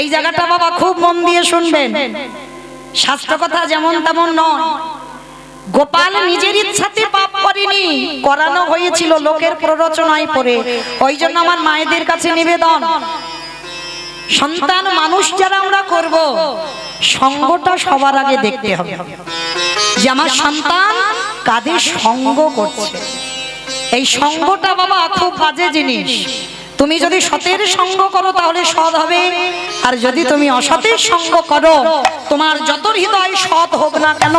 এই জায়গাটা বাবা খুব মন দিয়ে শুনবেন, শাস্ত্র কথা যেমন তেমন নয়। গোপাল নিজের ইচ্ছাতে পাপ করেনি, করানো হয়েছিল লোকের প্ররোচনায় পড়ে। ওই জন্য আমার মায়েদের কাছে নিবেদন, সন্তান মানুষ যারা আমরা করব, সঙ্গটা সবার আগে দেখতে হবে যে আমার সন্তান কাদের সঙ্গ করছে। এই সঙ্গটা বাবা খুব বাজে জিনিস। তুমি যদি সতের সঙ্গ করো তাহলে সৎ হবে, আর যদি তুমি অসতের সঙ্গ করো, তোমার যত হৃদয় সৎ হোক না কেন,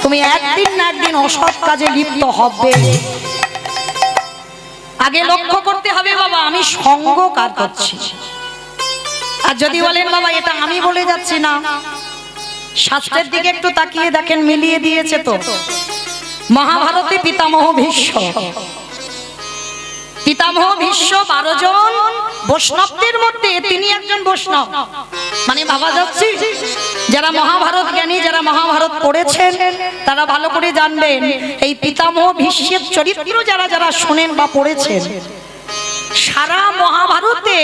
তুমি একদিন না একদিন অসৎ কাজে লিপ্ত হবে। আগে লক্ষ্য করতে হবে বাবা আমি সঙ্গ কার করছি। আর যদি বলেন বাবা এটা আমি বলে যাচ্ছি না, শাস্ত্রের দিকে একটু তাকিয়ে দেখেন, মিলিয়ে দিয়েছে তো। মহাভারতে পিতামহ ভীষ্ম, পিতামহ ভীষ্ম 12 জন বৈষ্ণবদের মধ্যে তিনি একজন বৈষ্ণব। মানে ভাবা যাচ্ছে যারা মহাভারত জ্ঞানী, যারা মহাভারত পড়েছেন তারা ভালো করে জানবেন এই পিতামহ ভীষ্মের চরিত্র যারা যারা শোনেন বা পড়েছেন, সারা মহাভারতে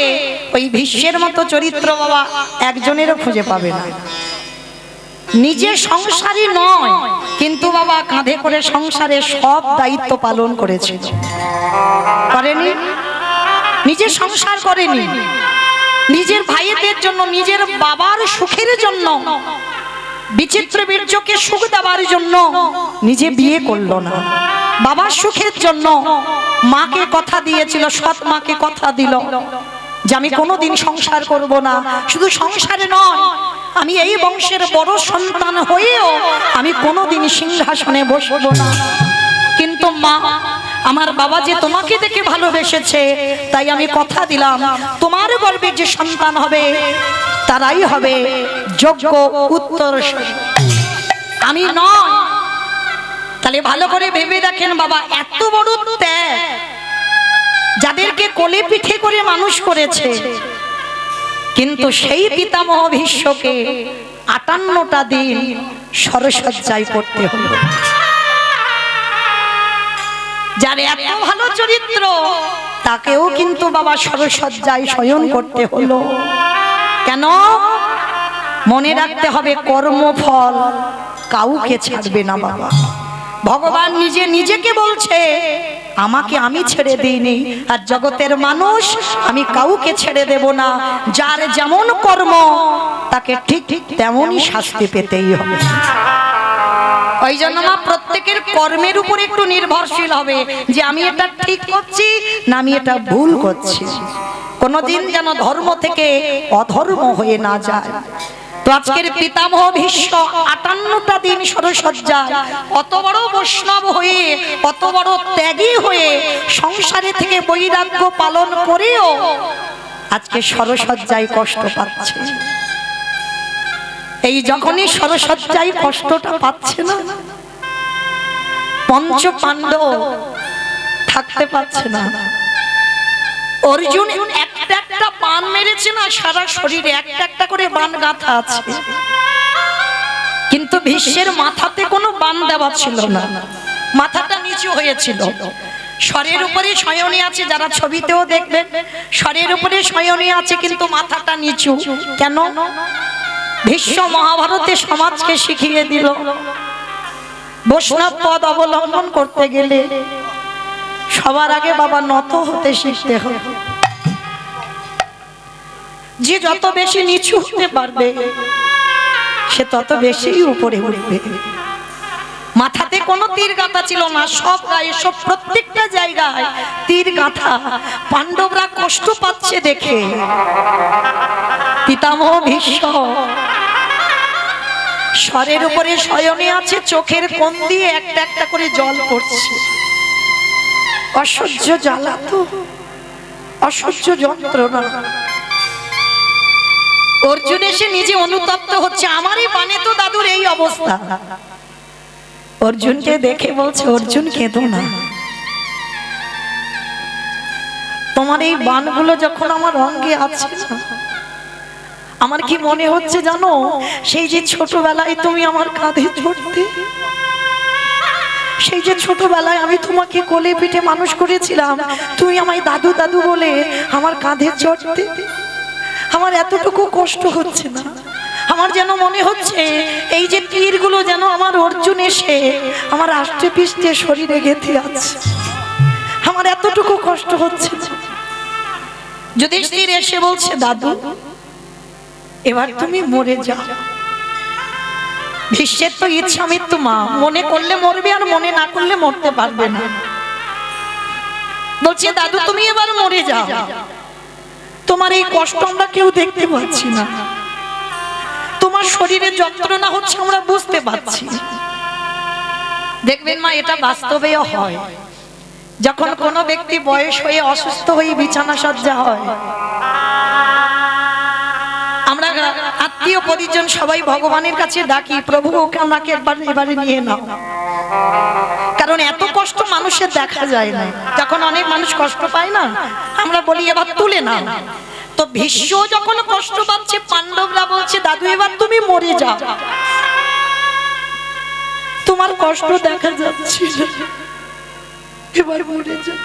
ওই ভীষ্মের মতো চরিত্র বাবা একজনেরও খুঁজে পাবে না। নিজে সংসারী নয়, কিন্তু বাবা কাঁধে করে সংসারে সব দায়িত্ব পালন করেছে। করেনি? নিজে সংসার করেনি, নিজের ভাইদের জন্য, নিজের বাবার সুখের জন্য, বিচিত্র বীর্যকে সুখ দেওয়ার জন্য নিজে বিয়ে করলো না। বাবার সুখের জন্য মাকে কথা দিয়েছিল, সৎ মাকে কথা দিল যে আমি কোনোদিন সংসার করব না। শুধু সংসারে নয়, আমি এই বংশের বড় সন্তান হয়েও আমি কোনোদিন সিংহাসনে বসবো না। কিন্তু মা, আমার বাবা যে তোমাকে দেখে ভালোবেসেছে, তাই আমি কথা দিলাম তোমার গর্ভে যে সন্তান হবে তারাই হবে যোগ্য উত্তরসূরি, আমি নয়। তাহলে ভালো করে ভেবে দেখেন বাবা, এত বড় ত্যাগ, যাদেরকে কোলে পিঠে করে মানুষ করেছে, কিন্তু সেই পিতামহ ভীষ্মকে 58টা দিন সরসজ্জায় পড়তে হলো। যার এত ভালো চরিত্র তাকেও কিন্তু বাবা সরসজ্জায় শয়ন করতে হলো। কেন? মনে রাখতে হবে কর্মফল কাউকে ছাড়বে না বাবা। ভগবান নিজে নিজেকে বলছে আমাকে আমি ছেড়ে দিইনি, আর জগতের মানুষ আমি কাউকে ছেড়ে দেব না। যার যেমন কর্ম তাকে ঠিক ঠিক তেমনই শাস্তি পেতেই হবে। ওই জন্য না প্রত্যেকের কর্মের উপর একটু নির্ভরশীল হবে যে আমি এটা ঠিক করছি না আমি এটা ভুল করছি। কোনদিন যেন ধর্ম থেকে অধর্ম হয়ে না যায়। তো আজকের পিতামহ ভীষ্ম 58টা দিন সরসজ্জায়, অত বড় বৈষ্ণব হয়ে, অত বড় ত্যাগী হয়ে, সংসারে থেকে বৈরাগ্য পালন করেও আজকে সরসজ্জায় কষ্ট পাচ্ছে। এই যখনই সরসজ্জায় কষ্টটা পাচ্ছে না, পঞ্চ পাণ্ডব থাকতে পারছে না। অর্জুন একটা একটা বান মেরেছে না, সারা শরীরে একটা একটা করে বান গাঁথা আছে, কিন্তু ভীষ্মের মাথাতে কোনো বান দেওয়া ছিল না, মাথাটা নিচু হয়েছিল। শরীরের উপরে শয়নী আছে, যারা ছবিতেও দেখবেন শরীরের উপরে শয়নী আছে, কিন্তু মাথাটা নিচু। কেন? ভীষ্ম মহাভারতে সমাজকে শিখিয়ে দিল বৈষ্ণব পদ অবলম্বন করতে গেলে সবার আগে বাবা নত হতে শিখতে হবে। যে যত বেশি নিচু হতে পারবে সে তত বেশি উপরে উঠবে। মাথাতে কোনো তীর গাঁথা ছিল না, সব গায়ে, সব প্রত্যেকটা জায়গায় তীর গাঁথা। পাণ্ডবরা কষ্ট পাচ্ছে দেখে পিতামহ ভীষ্ম শরের উপরে শয়নে আছে, চোখের কোণ দিয়ে একটা একটা করে জল পড়ছে। অসহ্য জ্বালা, তো অসহ্য যন্ত্রণা। অর্জুন এসে নিজে অনুতপ্ত হচ্ছে, আমারই বানে তো দাদুর এই অবস্থা। অর্জুনকে দেখে বলছে, অর্জুন কেঁদো না, তোমার এই বানগুলো যখন আমার অঙ্গে আছে আমার কি মনে হচ্ছে জানো, সেই যে ছোটবেলায় তুমি আমার কাঁধে চড়তে, সেই যে ছোটবেলায় আমি তোমাকে কোলে পিঠে মানুষ করেছিলাম, তুমি আমায় দাদু দাদু বলে আমার কাঁধে চড়তে, আমার এতটুকু কষ্ট হচ্ছে না। আমার যেন মনে হচ্ছে এই যে তীরগুলো যেন আমার অর্জুন এসে আমার আষ্টে পৃষ্ঠে শরীরে গেঁথে আছে। আমার এতটুকু কষ্ট হচ্ছে না। যুধিষ্ঠির এসে বলছে, দাদু এবার তুমি মরে যাও। ভীষ্মের তো ইচ্ছা মৃত্যু মা, মনে করলে মরবে আর মনে না করলে মরতে পারবে না। বলছে দাদু তুমি এবার মরে যাও, তোমার এই কষ্ট আমরা কেউ দেখতে পাচ্ছি না, তোমার শরীরে যন্ত্রণা হচ্ছে আমরা বুঝতে পারছি। দেখবেন মা এটা বাস্তবেও হয়, যখন কোনো ব্যক্তি বয়স হয়ে অসুস্থ হয়ে বিছানা সজ্জা হয়, আমরা আত্মীয় পরিজন সবাই ভগবানের কাছে ডাকি, প্রভু ওকে আমাকে এবারে নিয়ে নাও। কারণ এত কষ্ট মানুষের দেখা যায় না। যখন অনেক মানুষ কষ্ট পায় না, আমরা বলি এবার তুলে নাও। তো ভীষ্ম যখন কষ্ট পাচ্ছে, পাণ্ডবরা বলছে দাদু এবার তুমি মরে যাও, তোমার কষ্ট দেখা যাচ্ছে না, এবার মরে যাও।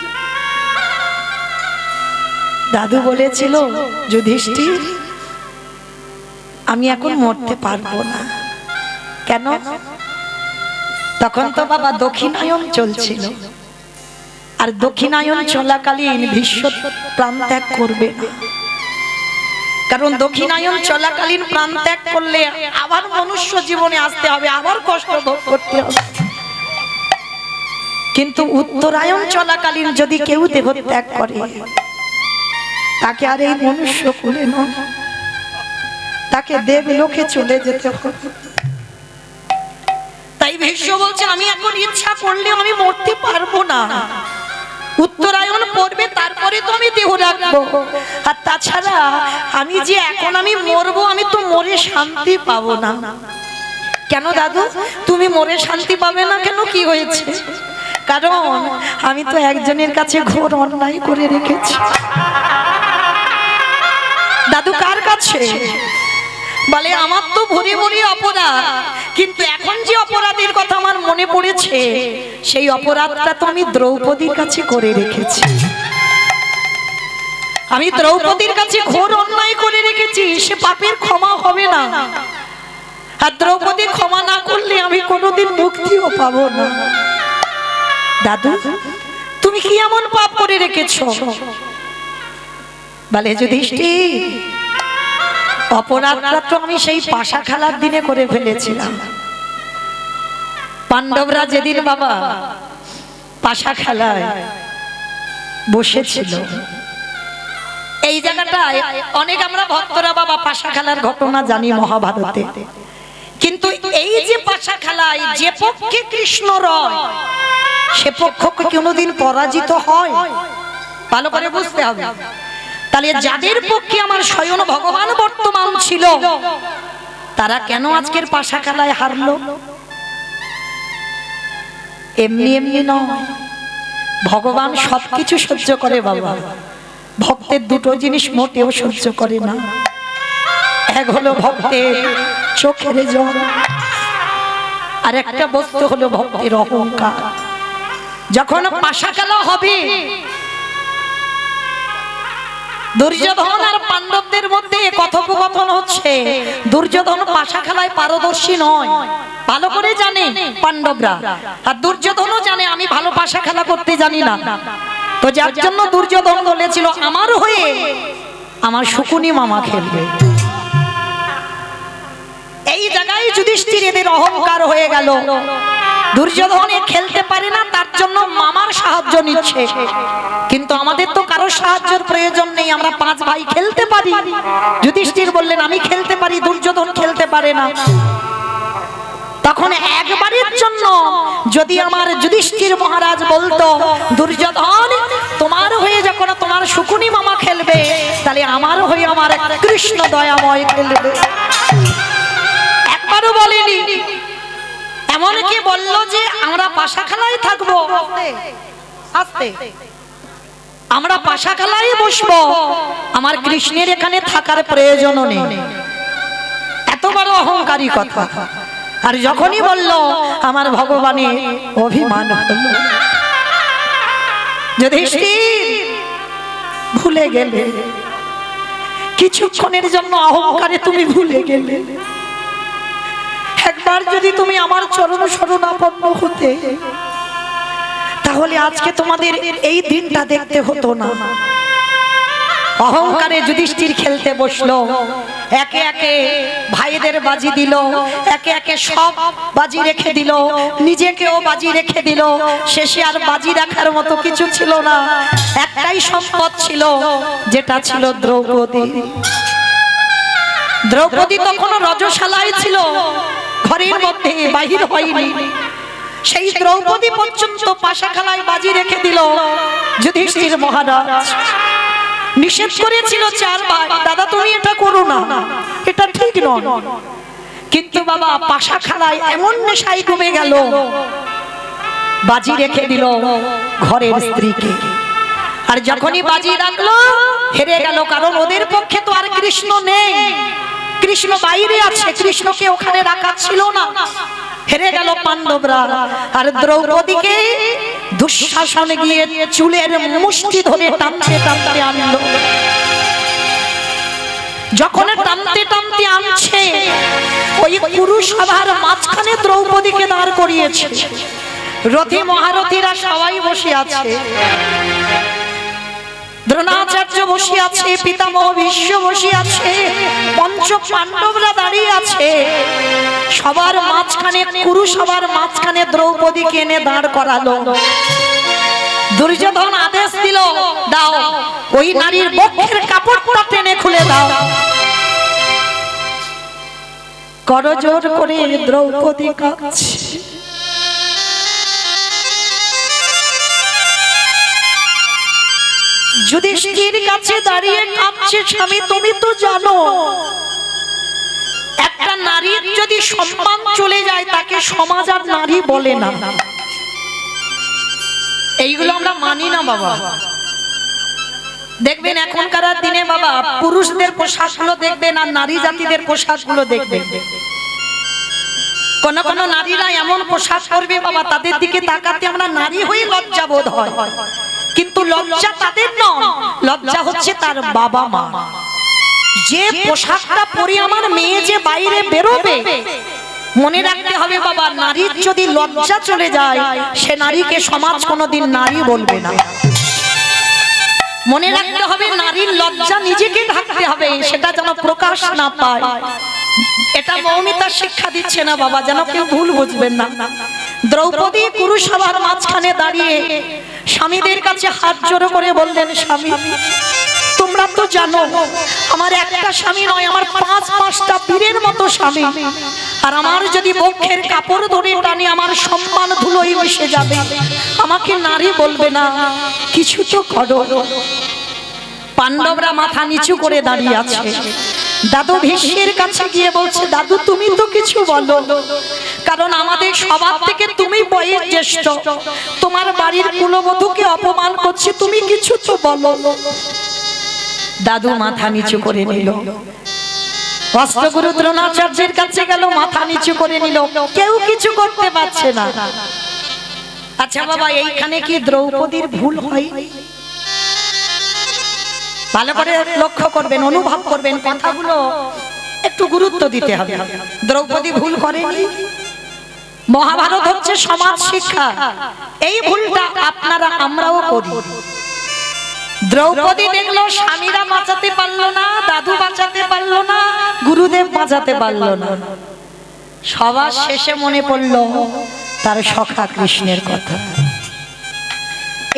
দাদু বলেছিল, যুধিষ্ঠির আমি এখন মরতে পারবো না। কেন? তখন তো বাবা দক্ষিণায়ন চলছিল, আর দক্ষিণায়ন চলাকালীন ভীষ্ম প্রাণ ত্যাগ করবে না। কারণ দক্ষিণায়ন চলাকালীন প্রাণ ত্যাগ করলে আবার মনুষ্য জীবনে আসতে হবে, আবার কষ্ট ভোগ করতে হবে। কিন্তু উত্তরায়ণ চলাকালীন যদি কেউ দেহ ত্যাগ করে, তাকে আর এই মনুষ্য কুলে নয়, তাকে দেবলোকে চলে যেতে হবে। তাই ভীষ্ম বলছে আমি এখন ইচ্ছা করলে আমি মরতে পারবো না, উত্তরায়ণ পড়বে তারপরে তো আমি দেহ রাখবো। আর তাছাড়া আমি যে এখন আমি মরবো, আমি তো মরে শান্তি পাবো না। কেন দাদু তুমি মরে শান্তি পাবে না কেন? কি হয়েছে? কারণ আমি তো একজনের কাছে ঘোর অন্যায় করে রেখেছি। দাদু কার কাছে? বলে আমার তো ভরে ভরে অপরাধ, কিন্তু এখন যে অপরাধের কথা আমার মনে পড়েছে, সেই অপরাধটা তো আমি দ্রৌপদীর কাছে করে রেখেছি। আমি দ্রৌপদীর কাছে ঘোর অন্যায় করে রেখেছি, সে পাপের ক্ষমা হবে না। আর দ্রৌপদী ক্ষমা না করলে আমি কোনোদিন মুক্তিও পাবো না। দাদু তুমি কি এমন পাপ করে রেখেছো? বলে যুধিষ্ঠির অপরাধটা তো আমি সেই পাশা খেলার দিনে করে ফেলেছিলাম। পাণ্ডবরা যেদিন বাবা পাশা খেলায় বসেছিল, এই জায়গাটায় অনেক আমরা ভক্তরা বাবা পাশা খেলার ঘটনা জানি মহাভারতে, কিন্তু এই যে পাশা খেলায় যে পক্ষে কৃষ্ণ রয়, সে পক্ষ কোনোদিন পরাজিত হয়? ভালো করে বুঝতে হবে। তাহলে যাদের পক্ষে আমার স্বয়ং ভগবান বর্তমান ছিল, তারা কেন আজকের পাশা খেলায় হারলো? এমনি এমনি নয়, ভগবান সবকিছু সহ্য করে বাবা। ভক্তের দুটো জিনিস মোটেও সহ্য করে না, এক হলো ভক্তের চোখের জল, আর একটা বস্তু হলো ভক্তের অহংকার। যখন পাশা খেলা হবে, দুর্যোধন আর পাণ্ডবদের মধ্যে কথোপকথন হচ্ছে। দুর্যোধন পাশা খেলায় পারদর্শী নয়, ভালো করে জানে পাণ্ডবরা, আর দুর্যোধনও জানে আমি ভালো পাশা খেলা করতে জানি না। তো যার জন্য দুর্যোধন বলেছিল আমার হয়ে আমার শকুনি মামা খেলবে। এই জায়গায় যুধিষ্ঠিরের অহংকার হয়ে গেল। দুর্যোধন খেলতে পারে না, তার জন্য মামার সাহায্য নিচ্ছে। কিন্তু আমাদের তো কারো সাহায্যের প্রয়োজন নেই, আমরা পাঁচ ভাই খেলতে পারি। যুধিষ্ঠির বললেন আমি খেলতে পারি, দুর্যোধন খেলতে পারে না। তখন একবারের জন্য যদি আমার যুধিষ্ঠির মহারাজ বলতো দুর্যোধন তোমার হয়ে যখন তোমার শকুনি মামা খেলবে, তাহলে আমার হয়ে আমার কৃষ্ণ দয়াময় খেলবে। একবারও বলেনি। এমনকি বলল যে আমরা পাশা খেলায় থাকবো, আস্তে আমরা পাশা খেলায় বসবো, আমার কৃষ্ণের এখানে থাকার প্রয়োজন নেই। এত বড় অহংকারী কথা। আর যখনই বলল আমার ভগবানের অভিমান হলো। যুধিষ্ঠির ভুলে গেলে কিছুক্ষণের জন্য অহংকারে তুমি ভুলে গেলে। একবার যদি তুমি আমার চরণ শরণাপন্ন হতে, তাহলে আজকে তোমাদের এই দিনটা দেখতে হতো না। অহংকারে যুধিষ্ঠির খেলতে বসলো, একে একে ভাইদের বাজি দিল, একে একে সব বাজি রেখে দিল, নিজেকেও বাজি রেখে দিল। শেষে আর বাজি রাখার মতো কিছু ছিল না, একটাই সম্পদ ছিল, যেটা ছিল দ্রৌপদী। দ্রৌপদী তখনও রজশালায় ছিল, ঘরের মধ্যে বাহির হয়নি। সেই দ্রৌপদী পর্যন্ত পাশাখালায় বাজি রেখে দিল যুধিষ্ঠির মহারাজ। নিষেধ করেছিল চারবার, দাদা তুমি এটা করো না, এটা ঠিক নয়। কিন্তু বাবা পাশাখালায় এমন নেশায় ডুবে গেল, বাজি রেখে দিল ঘরের স্ত্রীকে। আর যখনই বাজি রাখলো হেরে গেল, কারণ ওদের পক্ষে তো আর কৃষ্ণ নেই, কৃষ্ণ বাইরে আছে, কৃষ্ণকে ওখানে রাখা ছিল না। হেরে গেল পাণ্ডবরা। আর দ্রৌপদীকে দুঃশাসন গিয়ে চুলের মুষ্টি ধরে টানতে টানতে আনলো। যখন টানতে টানতে আনছে, ওই কুরুসভার মাঝখানে দ্রৌপদীকে দাঁড় করিয়েছে। রথী মহারথীরা সবাই বসে আছে, দ্রোণাচার্য বসে আছে, পিতামহ ভীষ্ম বসে আছে, পঞ্চ পাণ্ডবরা দাঁড়িয়ে আছে। সবার মাঝখানে, কুরুসভার মাঝখানে দ্রৌপদীকে এনে দাঁড় করালো। দুর্যোধন আদেশ দিল, দাও ওই নারীর বক্ষের কাপড়টা টেনে খুলে দাও। করজোড় করে দ্রৌপদী কাঁদছে। যুধিষ্ঠির কাছে দাঁড়িয়ে কাঁদছে, স্বামী তুমি তো জানো একটা নারীর যদি সম্মান চলে যায় তাকে সমাজ আর নারী বলে না। এইগুলো আমরা মানি না বাবা। দেখবেন এখনকার দিনে বাবা পুরুষদের পোশাকগুলো দেখবেন আর নারী জাতিদের পোশাকগুলো দেখবেন। কোন কোন নারীরা এমন পোশাক পরবে বাবা, তাদের দিকে তাকাতে আমরা নারী হয়ে লজ্জা বোধ হয়। কিন্তু লজ্জা তাদের নয়, লজ্জা হচ্ছে তার বাবা মা। যে পোশাকটা পরে আমার মেয়ে যে বাইরে বেরোবে, মনে রাখতে হবে বাবা, নারীর যদি লজ্জা চলে যায় সে নারীকে সমাজ কোনোদিন নারী বলবে না। মনে রাখতে হবে নারীর লজ্জা নিজেকে ঢাকতে হবে, সেটা যেন প্রকাশ না পায়। এটা মৌমিতা শিক্ষা দিচ্ছে না বাবা, যেন কেউ ভুল বুঝবেন না। দ্রৌপদী কুরুসভার মাঝখানে দাঁড়িয়ে স্বামীদের কাছে হাত জোড়ো করে বললেন, স্বামী তোমরা তো জানো আমার একটা স্বামী নয়, আমার পাঁচটা বীরের মতো স্বামী। আর আমার যদি বক্ষের কাপড় ধরে টানি আমার সম্মান ধুলোয় মিশে যাবে, আমাকে নারী বলবে না, কিছু তো করো। পাণ্ডবরা মাথা নিচু করে দাঁড়িয়ে আছে। দাদু ভীষ্মের কাছে গিয়ে বলছে, দাদু তুমি তো কিছু বলো, কারণ আমাদের সবার থেকে তুমি বয়স জ্যেষ্ঠ, তোমার বাড়ির কুলবধূকে অপমান করছে, তুমি কিছু তো বলো। দাদু মাথা নিচু করে নিল। অষ্টগুরু দ্রোণাচার্যের কাছে গেল, মাথা নিচু করে নিল, কেউ কিছু করতে পারছে না। আচ্ছা বাবা, এইখানে কি দ্রৌপদীর ভুল হয়? ভালো করে লক্ষ্য করবেন, অনুভব করবেন, কথাগুলো একটু গুরুত্ব দিতে হবে। দ্রৌপদী ভুল করেনি। মহাভারত হচ্ছে সমাজ শিক্ষা। এই ভুলটা আপনারা আমরাও করি। দ্রৌপদী দেখলো স্বামীরা বাঁচাতে পারলো না, দাদু বাঁচাতে পারলো না, গুরুদেব বাঁচাতে পারলো না। সবার শেষে মনে পড়লো তার সখা কৃষ্ণের কথা।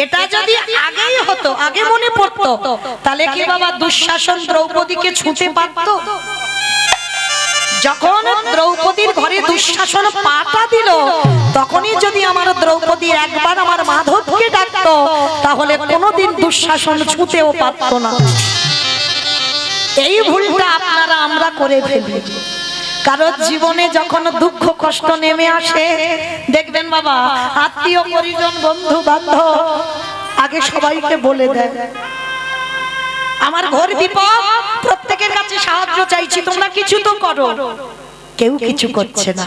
এটা যদি আগেই হতো, আগে মনে পড়তো, তাহলে কি বাবা দুঃশাসন দ্রৌপদীকে ছুঁতে পারতো? যখন দ্রৌপদীর ঘরে দুঃশাসন পাটা দিল, তখনই যদি আমার দ্রৌপদী একবার আমার মাধবকে ডাকতো, তাহলে কোনোদিন দুঃশাসন ছুঁতেও পারতো না। এই ভুলটা আপনারা আমরা করে ফেলি। কারণ জীবনে যখন দুঃখ কষ্ট নেমে আসে, দেখবেন বাবা আত্মীয় পরিজন বন্ধু বান্ধব আগে সবাইকে বলে দেয়, আমার ঘর বিপদ, প্রত্যেকের কাছে সাহায্য চাইছি, তোমরা কিছু তো করো। কেউ কিছু করছে না।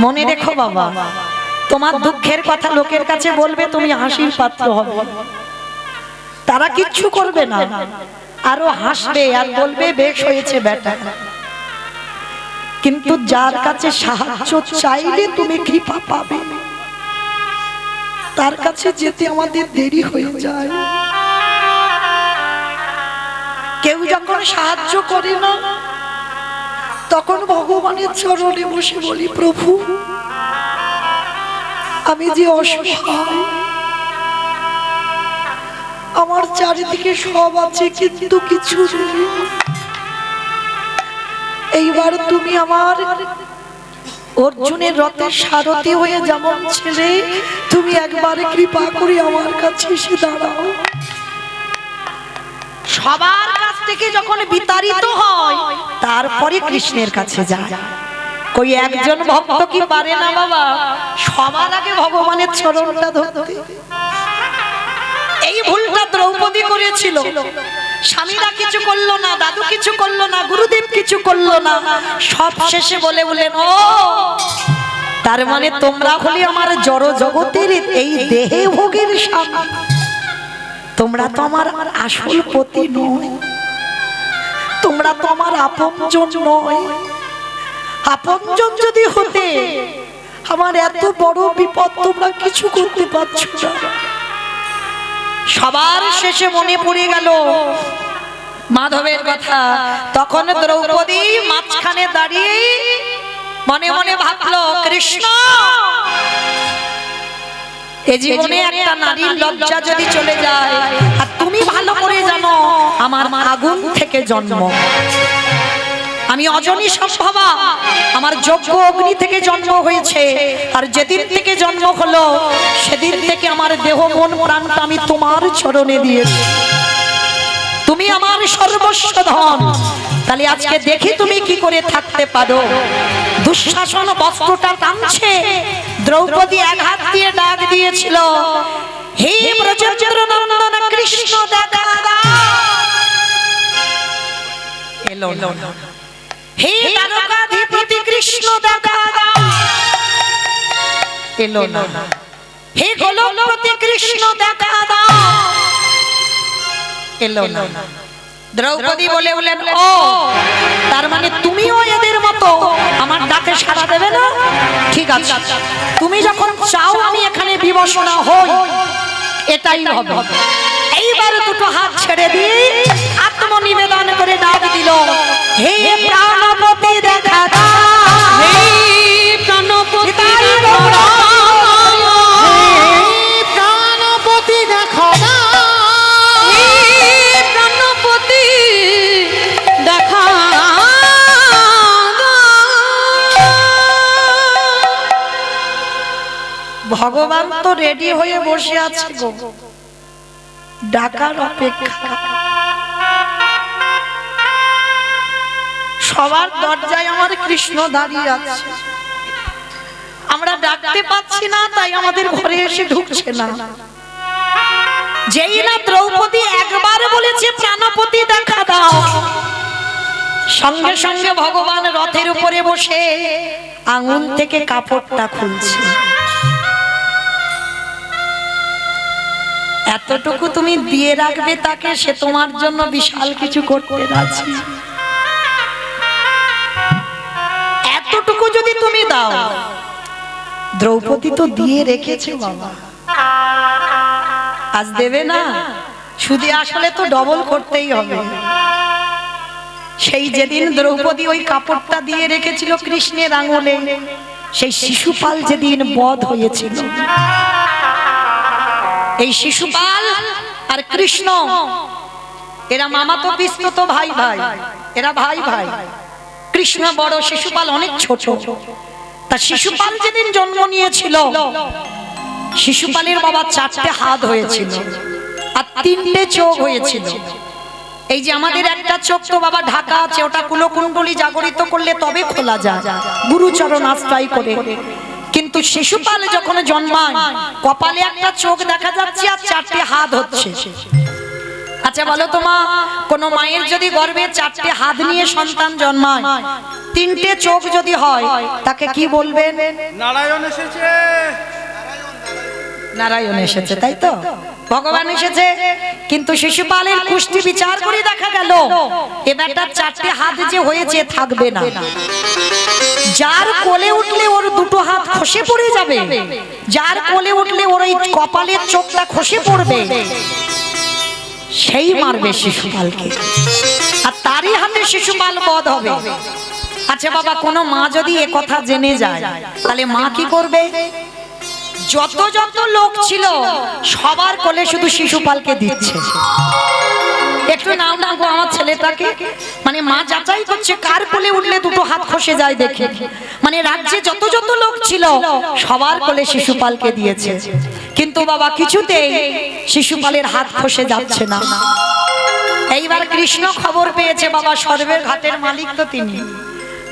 মনে রেখো বাবা, তোমার দুঃখের কথা লোকের কাছে বলবে, তুমি হাসির পাত্র হবে, তারা কিচ্ছু করবে না। আরো হাসবে আর বলবে বেশ হয়েছে বেটা। কিন্তু যার কাছে সাহায্য চাইলে তুমি কৃপা পাবে, তার কাছে যেতে আমাদের দেরি হয়ে যায়। কেউ যখন সাহায্য করে না, তখন ভগবানের চরণে বসে বলি, প্রভু আমি যে অসহায়, আমার চারিদিকে সব আছে কিন্তু কিছু নেই। এইবার তুমি আমার অর্জুনের রথের সারথি হয়ে যেমন ছেলে, তুমি একবার কৃপা করে আমার কাছে এসে দাঁড়াও। সবার কাছ থেকে যখন বিতাড়িত হয়, তারপরে কৃষ্ণের কাছে যায়। কই একজন ভক্ত কি পারে না বাবা সবার আগে ভগবানের চরণটা ধরতে? এই ভুলটা দ্রৌপদী করেছিল। স্বামীরা কিছু করলো না, দাদু কিছু করলো না, গুরুদেব কিছু করলো না, সব শেষে বলে বলেন, ও তার মানে তোমরা হলে আমার জড় জগতের এই দেহে ভোগের স্বামী, তোমরা তো আমার আসল পতি নয়, তোমরা তো আমার আপনজন নয়। আপনজন যদি হতে আমার এত বড় বিপদ তোমরা কিছু করতে পারছো না। সবার শেষে মনে পড়ে গেল মাধবের কথা। তখন দ্রৌপদী মাঝখানে দাঁড়িয়ে মনে মনে ভাবলো, কৃষ্ণ এ জীবনে একটা নারীর লজ্জা যদি চলে যায়, আর তুমি ভালো করে জানো আমার আগুন থেকে জন্ম, আমি অজনী সম্ভবা, আমার যোগ্য অগ্নি থেকে জন্ম হয়েছে, আর যেদিন থেকে জন্ম হলো সেদিন থেকে আমার দেহ মন প্রাণটা আমি তোমার চরণে দিয়েছি, তুমি আমার সর্বস্ব ধন। তাহলে আজকে দেখি তুমি কি করে থাকতে পারো। দুঃশাসন বস্ত্রটা টানছে, দ্রৌপদী এক হাত দিয়ে ডাক দিয়েছিল, হে ব্রজেন্দ্র নন্দন কৃষ্ণ দেখা দাও। এলো না। হে দ্বারকাধিপতি কৃষ্ণ দেখা দাও। এলো না। হে গোলকপতি কৃষ্ণ দেখা দাও। এলো না। দ্রৌপদী বলে বলেন, ও তার মানে তুমিও এদের মতো আমার ডাকে সাড়া দেবে না? ঠিক আছে, তুমি যখন চাও আমি এখানে বিবশনা হই, এটাই হবে। এইবার দুটো হাত ছেড়ে দিয়ে আত্মনিবেদন করে ডাক দিল, হে প্রাণপতি দেখা দাও। হে প্রাণপতি দেখা দাও। হে প্রাণপতি দেখা দাও। হে প্রাণপতি দেখা দাও। ভগবান তো রেডি হয়ে বসে আছে গো, ডাকার অপেক্ষা। সবার দরজায় আমার কৃষ্ণ দাঁড়িয়ে আছে, আমরা ডাকতে পাচ্ছি না, তাই আমাদের ঘরে এসে ঢুকছে না। যেই না দ্রৌপদী একবার বলেছে প্রাণপতি দেখা দাও, সঙ্গে সঙ্গে ভগবান রথের উপরে বসে আঙুল থেকে কাপড়টা খুলছে। এতটুকু তুমি দিয়ে রাখবে তাকে, সে তোমার জন্য বিশাল কিছু করতে রাজি। এতটুকু যদি তুমি দাও, দ্রৌপদী তো দিয়ে রেখেছে বাবা, আজ দেবে না? শুধু আসলে তো ডবল করতেই হবে। সেই যেদিন দ্রৌপদী ওই কাপড়টা দিয়ে রেখেছিল কৃষ্ণের আঙুলে, সেই শিশুপাল যেদিন বধ হয়েছিল, এই শিশুপাল আর কৃষ্ণ এরা মামাতো পিস্ততো ভাই ভাই, এরা ভাই ভাই। কৃষ্ণ বড়, শিশুপাল অনেক ছোট। তা শিশুপাল যেদিন জন্ম নিয়েছিল, শিশুপালের বাবা 4টে হাত হয়েছিল আর 3টে চোখ হয়েছিল। এই যে আমাদের একটা চোখ তো বাবা ঢাকা আছে, ওটা কুলকুণ্ডলী জাগরিত করলে তবে খোলা যায় গুরুচরণ আশ্রয় করে। কিন্তু শিশুপাল যখন জন্মায়, কপালে একটা চোখ দেখা যাচ্ছে আর 4টে হাত হচ্ছে। আচ্ছা বলো তো মা, কোন মায়ের যদি গর্ভে 4টে হাত নিয়ে সন্তান জন্মায়, 3টে চোখ যদি হয়, তাকে কি বলবেন? নারায়ণ এসেছে। নারায়ণ এসেছে, তাই তো? ভগবান এসেছে, কিন্তু শিশুপালের কুষ্টি বিচার করে দেখা গেল এবারটা 4টে হাত যে হয়েছে থাকবে না। যার কোলে উঠলে ওর দুটো হাত খসে পড়ে যাবে, যার কোলে উঠলে ওর ওই কপালের চোখটা খসে পড়বে, সেই মারবে শিশুপালকে, আর তারই হাতে শিশুপাল বধ হবে। আচ্ছা বাবা, কোনো মা যদি এ কথা জেনে যায় তাহলে মা কি করবে? যত যত লোক ছিল সবার কোলে শুধু শিশুপালকে দিচ্ছে। একটু নাও না গো আমার ছেলেটাকে, মানে মা যাচাই করছে কার কোলে উঠলে দুটো হাত খসে যায় দেখে। মানে রাজ্যে যত যত লোক ছিল সবার কোলে শিশুপালকে দিয়েছে, কিন্তু বাবা কিছুতেই শিশুপালের হাত খসে যাচ্ছে না। এইবার কৃষ্ণ খবর পেয়েছে, বাবা সর্বের ঘাটের মালিক তো তিনি,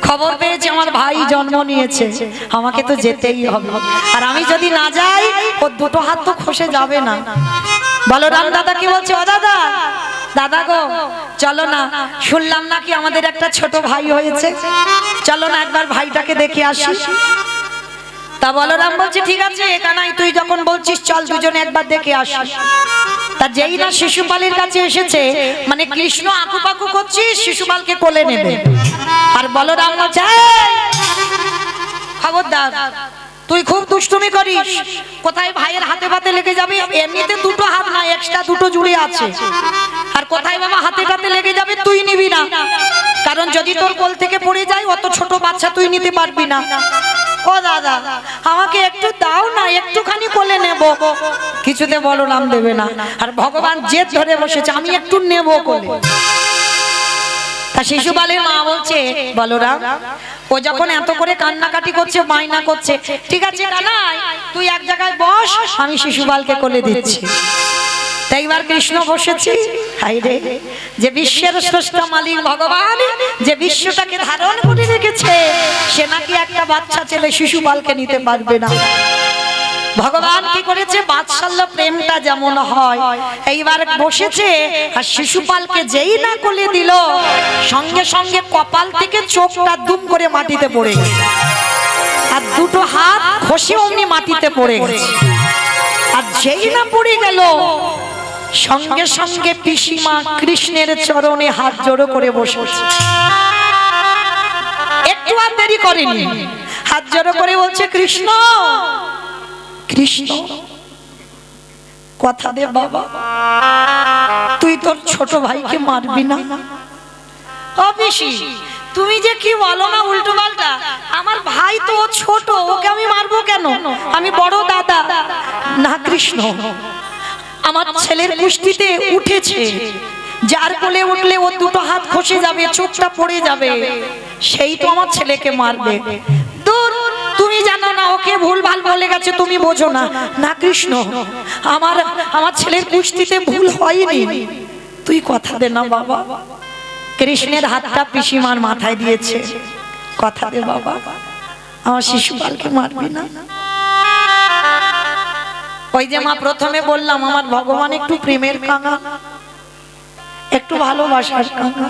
খবর পেয়েছে আমার ভাই জন্ম নিয়েছে, আমাকে তো যেতেই হবে, আর আমি যদি না যাই ওর দুটো হাত তো খসে যাবে না। বলরাম দাদা কি বলছে, ও দাদা, দাদা গো চলো না, শুনলাম নাকি আমাদের একটা ছোট ভাই হয়েছে, চলো না একবার ভাইটাকে দেখে আসি। তা বলরাম বলছে ঠিক আছে কানাই, তুই যখন বলছিস চল দুজনে একবার দেখে আসি। তা যেই না শিশুপালের কাছে এসেছে, মানে কৃষ্ণ আকুপাকু করছিস শিশুপালকে কোলে নেবে, আর বলরাম বলছে খবরদার, তুই খুব দুষ্টুমি করিস, কোথায় ভাইয়ের হাতে পাতে লেগে যাবে, এমনিতে দুটো হাত না এক্সট্রা দুটো জুড়ে আছে, আর কোথায় বাবা হাতে পাতে লেগে যাবে তুই নিবি না, কারণ যদি তোর কোল থেকে পড়ে যায় অত ছোট বাচ্চা তুই নিতে পারবি না। ও দাদা আমাকে একটু দাও না, একটুখানি কোলে নেব, কিছুতে বলরাম দেবে না, আর ভগবান জেদ ধরে বসেছে আমি একটু নেব কোলে। তা শিশুপালের মা বলছে বলরাম, ও যখন এত করে কান্নাকাটি করছে মাইনা করছে, ঠিক আছে কানাই তুই এক জায়গায় বস, আমি শিশুপালকে কোলে দিচ্ছি। তাই এবার কৃষ্ণ বসেছে, হাই রে, যে বিশ্বের স্রষ্টা মালিক ভগবান, যে বিশ্বটাকে ধারণ করে রেখেছে, সে নাকি একটা বাচ্চা ছেলে শিশুপালকে নিতে পারবে না। ভগবান কি করেছে, বাৎসল্য প্রেমটা যেমন হয়, এইবার বসেছে, আর শিশুপালকে যেই না কোলে দিল সঙ্গে সঙ্গে কপাল থেকে চোখটা দুম করে মাটিতে পড়ে গেছে, আর দুটো হাত খসে অমনি মাটিতে পড়ে গেছে, আর যেই না পড়ে গেল সঙ্গে সঙ্গে পিসিমা কৃষ্ণের চরণে হাত জোড়ো করে বসেছে, একটু আর দেরি করেনি, হাত জোড়ো করে বলছে কৃষ্ণ কৃষ্ণ কথা দে বাবা, তুই তোর ছোট ভাইকে মারবি না। ও পিসি তুমি যে কি বলো না উল্টো পাল্টা, আমার ভাই তো ছোট, ওকে আমি মারবো কেন, আমি বড় দাদা। না কৃষ্ণ, আমার ছেলের কুষ্টিতে উঠেছে, যার কোলে উঠলে ওর দুটো হাত খসে যাবে, চোখটা পড়ে যাবে, সেই তো আমার ছেলেকে মারবে। দূর, তুমি জানো না ওকে ভুল ভাল বলে গেছে, তুমি বোঝো না। না কৃষ্ণ, আমার ছেলের কুষ্টিতে ভুল হয়নি, তুই কথা দে না বাবা। কৃষ্ণের হাতটা পিসিমার মাথায় দিয়েছে, কথা দে বাবা, আমার শিশুপালকে মারবি না। ওই যে মা প্রথমে বললাম আমার ভগবান একটু প্রেমের কাঙা, একটু ভালোবাসার কাঙা,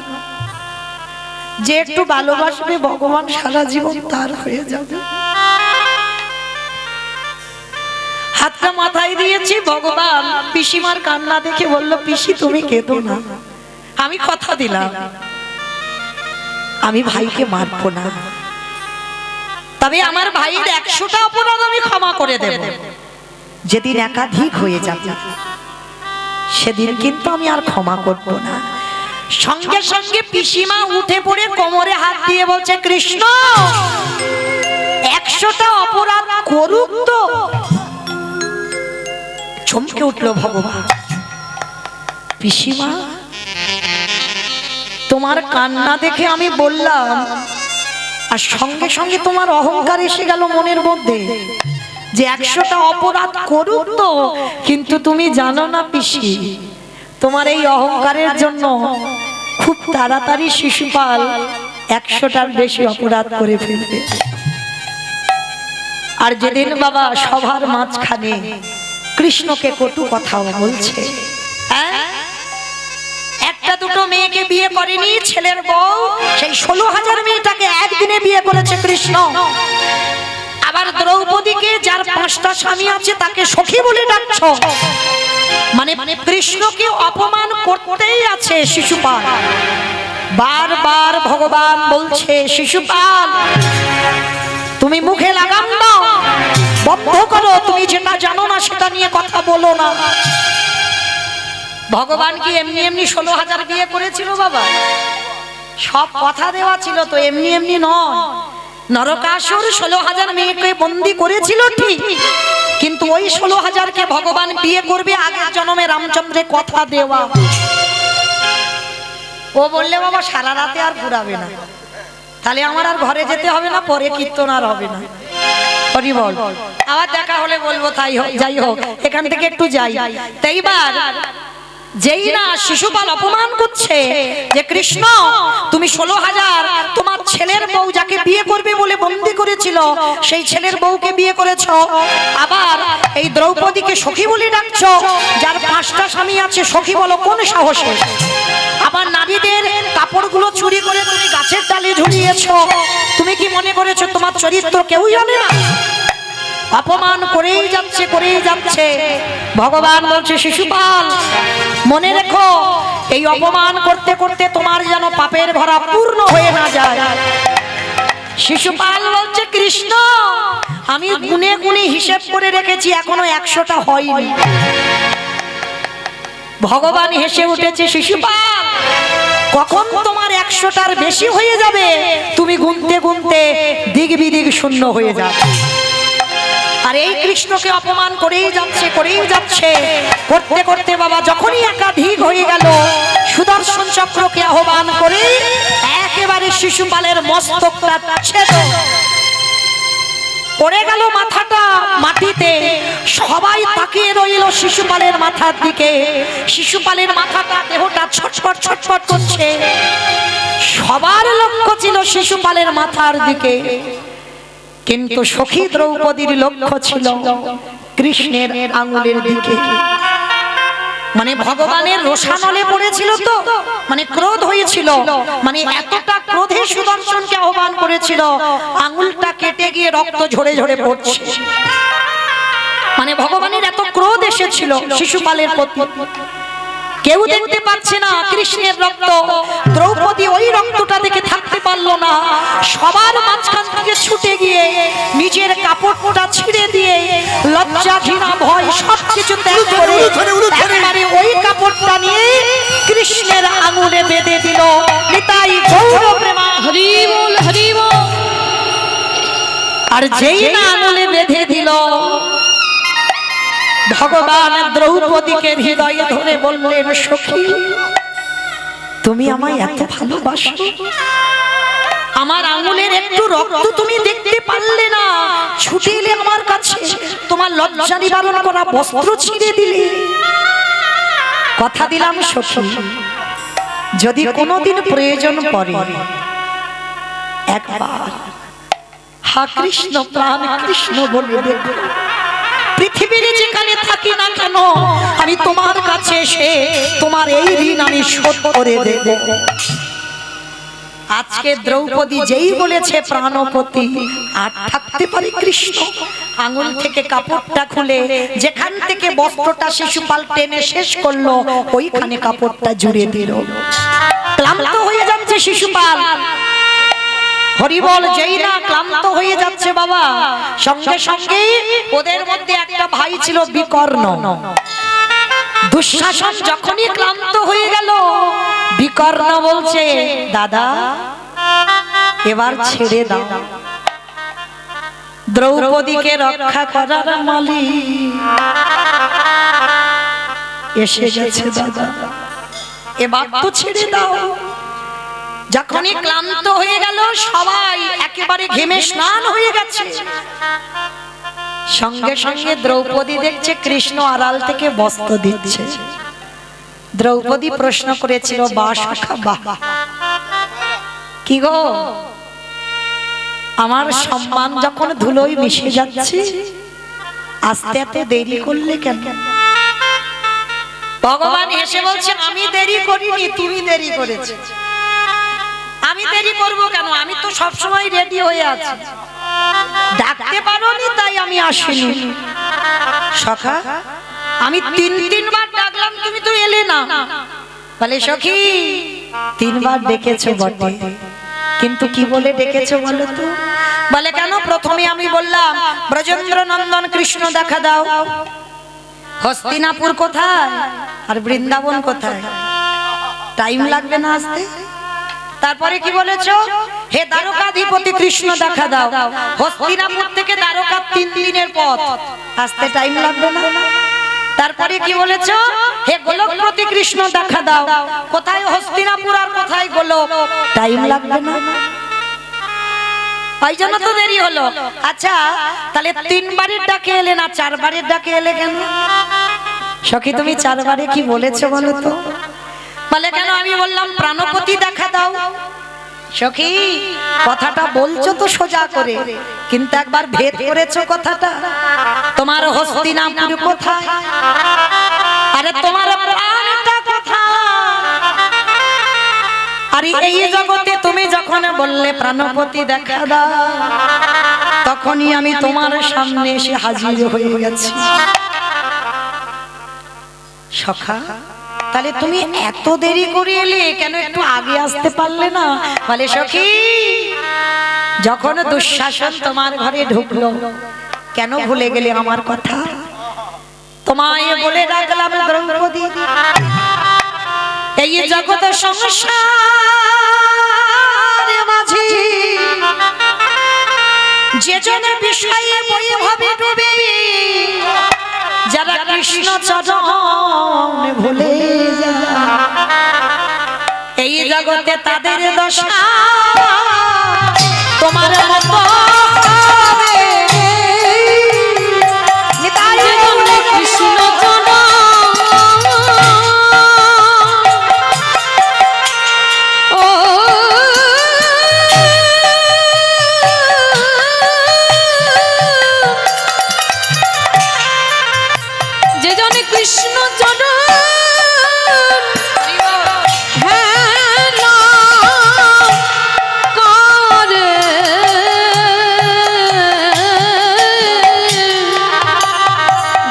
যে একটু ভালোবাসবে ভগবান সারা জীবন তার হয়ে যাবে। হাতটা মাথায় দিয়েছি, ভগবান পিসিমার কান্না দেখে বলল পিসি তুমি কেঁদো না, আমি কথা দিলাম আমি ভাইকে মারবো না, তবে আমার ভাইয়ের 100টা অপরাধ আমি ক্ষমা করে দেব, যেদিন একাধিক হয়ে যাবে সেদিন কিন্তু আমি আর ক্ষমা করব না। সঙ্গে সঙ্গে পিসিমা উঠে পড়ে কোমরে হাত দিয়ে বলছে কৃষ্ণ 100টা অপরাধ করুক তো। চমকে উঠলো ভগবান, পিসিমা তোমার কান্না দেখে আমি বললাম, আর সঙ্গে সঙ্গে তোমার অহংকার এসে গেল মনের মধ্যে যে 100টা অপরাধ করুক তো, কিন্তু তুমি জানো না পিসি, তোমার এই অহংকারের জন্য খুব তাড়াতাড়ি শিশুপাল 100টার বেশি অপরাধ করে ফেলবে। আর যেদিন বাবা সবার মাঝখানে কৃষ্ণকে কটু কথাও বলছে, একটা দুটো মেয়েকে বিয়ে করেনি ছেলের বউ, সেই 16,000 মেয়েটাকে একদিনে বিয়ে করেছে কৃষ্ণ। আবার দ্রৌপদীকে যার 5টা স্বামী আছে তাকে সখী বলে ডাকছো, মানে কৃষ্ণকে অপমান করতেই আছে শিশুপাল। বারবার ভগবান বলছে, শিশুপাল তুমি মুখে লাগাম দাও, বন্ধ করো, তুমি যেটা জানো না সেটা নিয়ে কথা বলো না। ভগবান কি এমনি এমনি 16,000 বিয়ে করেছিল বাবা? সব কথা দেওয়া ছিল তো, এমনি এমনি নয়। নরকাসুর 16,000 মেয়েকে বন্দি করেছিল ঠিক, কিন্তু ওই 16,000কে ভগবান বিয়ে করবে আগের জন্মে রামচন্দ্রের কথা দেওয়া। ও বললে বাবা সারা রাতে আর ঘুরাবে না, তাহলে আমার আর ঘরে যেতে হবে না, পরে কীর্তন আর হবে না। হরি বল। আবার দেখা হলে বলবো তাই হোক, যাই হোক এখান থেকে একটু যাই। তাই এইবার যেই না শিশুপাল অপমান করছে যে কৃষ্ণ তুমি 16,000 তোমার ছেলের বউ যাকে বিয়ে করবে বলে বন্দি করেছিল সেই ছেলের বউকে বিয়ে করেছো, আবার এই দ্রৌপদীকে সখী বলে ডাকছো, যার 5টা স্বামী আছে, সখী বলো কোন সাহসে? আবার নারীদের কাপড়গুলো চুরি করে তুমি গাছের ডালে ঝুলিয়েছো, তুমি কি মনে করেছো তোমার চরিত্র কেউ জানে না? অপমান করেই যাচ্ছে, করেই যাচ্ছে। ভগবান বলছে, শিশুপাল মনে রেখো, এই অপমান করতে করতে তোমার যেন পাপের ভরা পূর্ণ হয়ে না যায়। শিশুপাল বলছে, কৃষ্ণ আমি গুনে গুনে হিসেব করে রেখেছি, এখনো 100টা হয়নি। ভগবান হেসে উঠেছে, শিশুপাল কখন তোমার 100টার বেশি হয়ে যাবে, তুমি গুনতে গুনতে দিক বিদিক শূন্য হয়ে যাবে। আর এই কৃষ্ণকে অপমান করেই যাচ্ছে, করেই যাচ্ছে, করতে করতে বাবা যখনই একাধিক হয়ে গেল, সুদর্শন চক্রকে আহ্বান করে একেবারে শিশুপালের মস্তকটা ছেদ পড়ে গেল, মাথাটা মাটিতে। সবাই তাকিয়ে রইল শিশুপালের মাথার দিকে। শিশুপালের মাথাটা, দেহটা ছটফট ছটফট করছে। সবার লক্ষ্য ছিল শিশুপালের মাথার দিকে, কিন্তু সখী দ্রৌপদীর লক্ষ্য ছিল কৃষ্ণের আঙ্গুলের দিকে। মানে ভগবানের রোষানলে পড়েছিল তো, মানে ক্রোধ হয়েছিল, মানে এতটা ক্রোধে সুদর্শনকে আহ্বান করেছিল, আঙ্গুলটা কেটে গিয়ে রক্ত ঝরে ঝরে পড়ছে। মানে ভগবানের এত ক্রোধ এসেছিল শিশুপালের প্রতি। কেউ দেখতে পাচ্ছে না কৃষ্ণের রক্ত। দ্রৌপদী ওই রক্তটা দেখে থাকতে পারলো না, সবার মাঝখান থেকে ছুটে গিয়ে নিজের কাপড়টা ছিঁড়ে দিয়ে লজ্জা ঘৃণা ভয় সবকিছু ত্যাগ করে একেবারে ওই কাপড়টা নিয়ে কৃষ্ণের আঙুলে বেঁধে দিল। নিতাই গৌর প্রেমা, হরি বল হরি বল। আর যেই না আঙুলে বেঁধে দিল, ভগবান দ্রৌপদীকে হৃদয়ে ধরে বললেন, সখী তুমি আমায় এত ভালোবাসো, আমার আঙুলের একটু রক্ত তুমি দেখতে পারলে না, ছুটে এলে আমার কাছে, তোমার লজ্জা নিবারণ করা বস্ত্র ছিঁড়ে দিলে। কথা দিলাম সখী, যদি কোনোদিন প্রয়োজন পড়ে একবার হা কৃষ্ণ প্রাণ কৃষ্ণ বলে দেখো, পৃথিবীর যেখানে থাকি না কেন আমি তোমার কাছে এসে তোমার এই ঋণ আমি শোধ করে দেব। আজকে দ্রৌপদী যেই বলেছে প্রাণপতি, আর থাকতে পারে কৃষ্ণ আঙুল থেকে কাপড়টা খুলে যেখান থেকে বস্ত্রটা শিশুপাল টেনে শেষ করলো ওইখানে কাপড়টা জুড়ে দিল। ক্লান্ত হয়ে যাচ্ছে শিশুপাল। হরি বল। যেই না ক্লান্ত হয়ে যাচ্ছে বাবা, সঙ্গে সঙ্গে ওদের মধ্যে একটা ভাই ছিল বিকর্ণ। দুঃশাসন যখনই ক্লান্ত হয়ে গেল, বিকর্ণ বলছে, দাদা এবার ছেড়ে দাও, দ্রৌপদীকে রক্ষা করার মালিক এসে গেছে দাদা, এবার তো ছেড়ে দাও। যখনই ক্লান্ত হয়ে গেল, সবাই একেবারে ঘেমে স্নান হয়ে গেছে, সঙ্গে সঙ্গে দ্রৌপদী দেখছে কৃষ্ণ আড়াল থেকে বস্ত্র দিচ্ছে। দ্রৌপদী প্রশ্ন করেছিল, বা সখা বাহ, কি গো আমার সম্মান যখন ধুলোয় মিশে যাচ্ছে, আস্তে এত দেরি করলে কেন? ভগবান এসে বলছে, আমি দেরি করিনি, তুমি দেরি করেছো। আমি দেরি করব কেন? আমি তো সব সময় রেডি হয়ে আছি, ডাকতে পারোনি তাই আমি আসিনি। সখা আমি তিনবার ডাকলাম, তুমি তো এলে না। বলে সখী, তিনবার ডেকেছো বটে, কিন্তু কি বলে ডেকেছো বলো তো? বলে কেন? প্রথমে আমি বললাম ব্রজেন্দ্র নন্দন কৃষ্ণ দেখা দাও। হস্তিনাপুর কোথায় আর বৃন্দাবন কোথায়? টাইম লাগবে না আসতে? তারপরে কি বলেছো? হে দ্বারকাধিপতি কৃষ্ণ দেখা দাও। হস্তিনাপুর থেকে দ্বারকা 3 দিনের পথ, আসতে টাইম লাগবে না? তারপরে কি বলেছো? হে গোলকপতি কৃষ্ণ দেখা দাও। কোথায় হস্তিনাপুর আর কোথায় গোলক? টাইম লাগবে না? ওই জন্য তো দেরি হলো। আচ্ছা, তাহলে 3 বারের ডাকে এলে না 4 বারের ডাকে এলে কেন? সখী, তুমি 4 বারে কি বলেছো বলো তো? বলে কেন? আমি বললাম প্রাণপতি দেখা দাও। সখী, কথাটা বলছো তো সোজা করে, কিন্তু একবার ভেদ করেছো কথাটা। তোমার হস্তিনাপুর কোথায়? আরে তোমার প্রাণটা কোথায়? আরে এই জগতে তুমি যখন বললে প্রাণপতি দেখা দাও, তখনই আমি তোমার সামনে এসে হাজির হয়ে গেছি। সখা, তাহলে তুমি এত দেরি করে এলে কেন? একটু আগে আসতে পারলে না? বলে সখী, যখন দুঃশাসন তোমার ঘরে ঢুকলো, কেন ভুলে গেলে আমার কথা? তোমায় বলে রাখলাম দ্রৌপদী, এই জগৎ সংসার মাঝে যে জনের বিষয়ে বৈভবে ডুবে, যারা কৃষ্ণ চরণ ভুলে যায়, এই জগতে তাদের দশা তোমার মতো হবে। কৃষ্ণ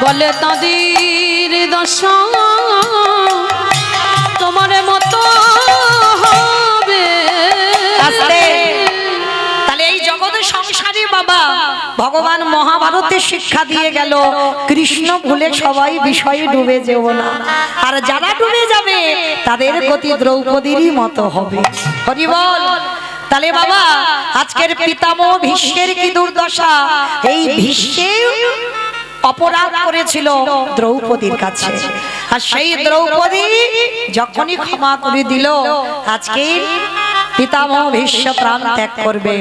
বলে তাদের দশা তোমার মতো হবে। তাহলে এই জগতের সংসারে বাবা ভগবান মহাভারতে শিক্ষা দিয়ে গেল, কৃষ্ণ ভুলে সবাই বিষয়ে ডুবে যেও না, আর যারা ডুবে যাবে তাদের গতি দ্রৌপদীরই মতো হবে। হরি বল। তাহলে বাবা আজকের পিতামহ ভীষ্মের কি দুর্দশা! এই ভীষ্মে অপরাধ করেছিল দ্রৌপদীর কাছে, আর সেই দ্রৌপদী যখনই ক্ষমা করে দিল, আজকে পিতামহ ভীষ্ম প্রাণ ত্যাগ করবে।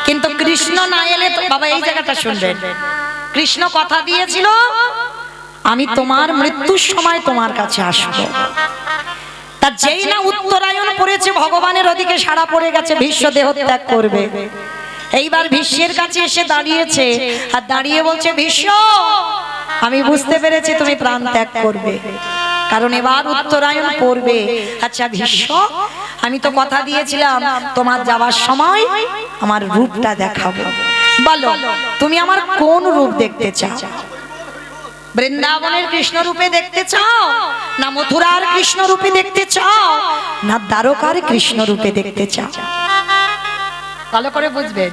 কিন্তু কৃষ্ণ না এলে বাবা, এই জায়গাটা শুনবেন, কৃষ্ণ কথা দিয়েছিল আমি তোমার মৃত্যুর সময় তোমার কাছে আসবো। তা যেই না উত্তরায়ণ পড়েছে, ভগবানের ওদিকে সাড়া পড়ে গেছে, ভীষ্ম দেহ ত্যাগ করবে। এইবার ভীষ্মের কাছে এসে দাঁড়িয়েছে, আর দাঁড়িয়ে বলছে, ভীষ্ম আমি বুঝতে পেরেছি তুমি প্রাণ ত্যাগ করবে, কারণ এবার উত্তরায়ণ পড়বে। আচ্ছা ভীষ্ম, আমি তো কথা দিয়েছিলাম তোমার যাওয়ার সময় আমার রূপটা দেখাবো, বলো তুমি আমার কোন রূপ দেখতে চাও? বৃন্দাবনের কৃষ্ণ রূপে দেখতে চাও, না মথুরার কৃষ্ণ রূপে দেখতে চাও, না দ্বারকার কৃষ্ণ রূপে দেখতে চাও? ভালো করে বুঝবে,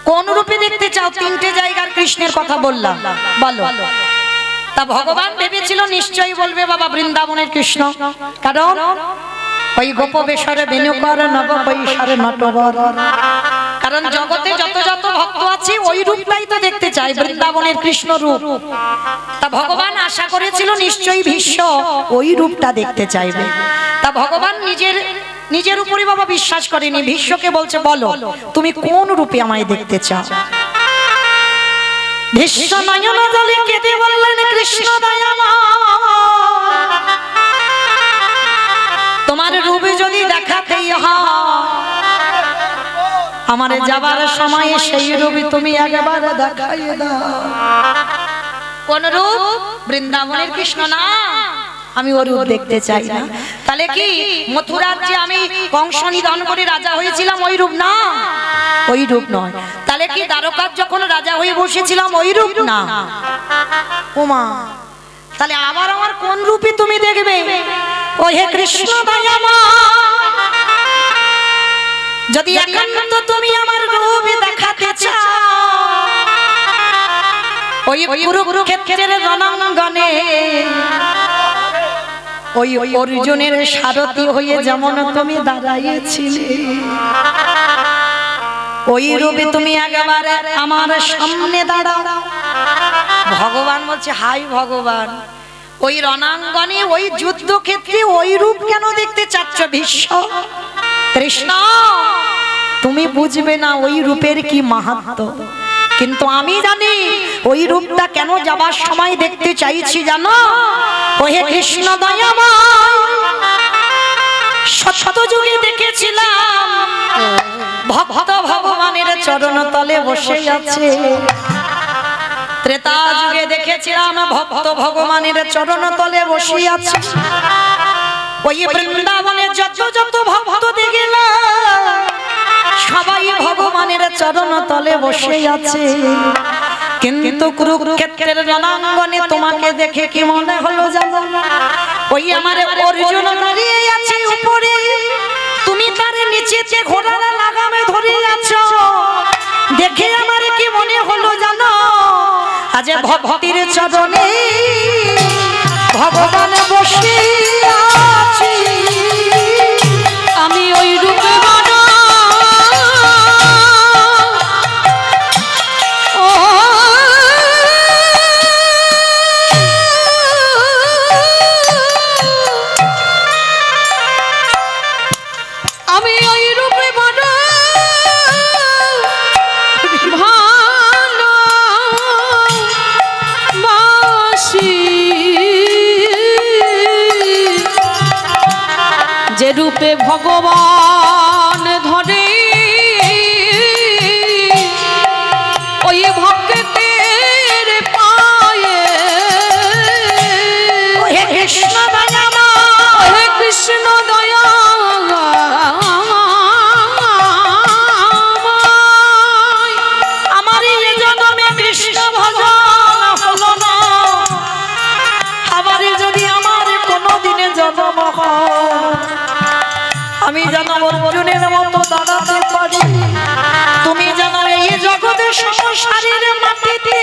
কোন রূপে দেখতে চাও? 3টে জায়গার কৃষ্ণের কথা বললাম, বলো। তা ভগবান ভেবেছিল নিশ্চয়ই বলবে বাবা বৃন্দাবনের কৃষ্ণ, কারণ ওই গোপ বেশরে বেণুকর নব বৈশরে নটবর, কারণ জগতে যত যত ভক্ত আছে ওই রূপটাই তো দেখতে চায়, বৃন্দাবনের কৃষ্ণ রূপ। তা ভগবান আশা করেছিল নিশ্চয়ই ভীষ্ম ওই রূপটা দেখতে চাইবে। তা ভগবান নিজের উপরই বাবা বিশ্বাস করেনি, ভীষ্মকে বলছে বলো তুমি কোন রূপে আমায় দেখতে চাও? ভীষ্ম নয়ন জলে কেঁদে বললেন, কৃষ্ণ দয়াময়, তোমার রূপে যদি দেখাতেই হয়, আমার যাবার সময় সেই রূপে তুমি একবার দেখাইয়ে দাও। কোন রূপ? বৃন্দাবনের কৃষ্ণ না, আমি ওর রূপ দেখতে চাই না। তাহলে কি মথুরার যে আমি কংস নিধন করে রাজা হয়েছিলাম ওই রূপ না? ওই রূপ নয়। তাহলে কি দ্বারকার যখন রাজা হয়ে বসেছিলাম ওই রূপ না? ওমা, তাহলে আবার আমার কোন রূপে তুমি দেখবে? ও হে কৃষ্ণ দয়াময়, যদি একান্ত তুমি আমার রূপ দেখাতে চাও, ওই কুরুক্ষেত্রের রণাঙ্গনে ওই অর্জুনের সারথি হয়ে যেমন তুমি দাঁড়াইছিলে, ওই রূপে তুমি একেবারে আমার সামনে দাঁড়াও। ভগবান বলছে, হাই ভগবান, ওই রণাঙ্গনে ওই যুদ্ধক্ষেত্রে ওই রূপ কেন দেখতে চাচ্ছ ভীষ্ম? কৃষ্ণ, তুমি বুঝবে না ওই রূপের কি মাহাত্ম্য, কিন্তু আমি জানি ওই রূপটা কেন যাবার সময় দেখতে চাইছি জানো? ও হে কৃষ্ণ দয়াময়, সত্য যুগে দেখেছিলাম ভক্ত ভগবানের চরণ তলে বসে আছে, ত্রেতা যুগে দেখেছিলাম ভক্ত ভগবানের চরণ তলে বসে আছে, ওই বৃন্দাবনে যত যত ভক্ত দেখলাম সবাই ভগবানের চরণ তলে বসে আছে, কিন্তু কুরুক্ষেত্রের রণাঙ্গনে তোমাকে দেখে কি মনে হলো জানো? ওই আমার অর্জুন দাঁড়িয়ে আছে উপরে, তুমি তার নিচেতে ঘোড়ার লাগামে ধরে আছো, দেখে আমার কি মনে হলো জানো? আজ ভক্তির চরণে ভগবান বসে আছে, আমি ওই রূপে যে রূপে ভগবান ধরে ওই ভক্তের পায়ে, হে কৃষ্ণ দয়াময়, হে কৃষ্ণ দয়াময়, আমার এই জন্মে কৃষ্ণ ভজন হলো না, আবার যদি আমার কোনোদিনে জন্ম হয়, আমি যেন অর্জুনের মতো দাঁড়াতে পারি, তুমি যেন এই জগতের সংসারের মাটিতে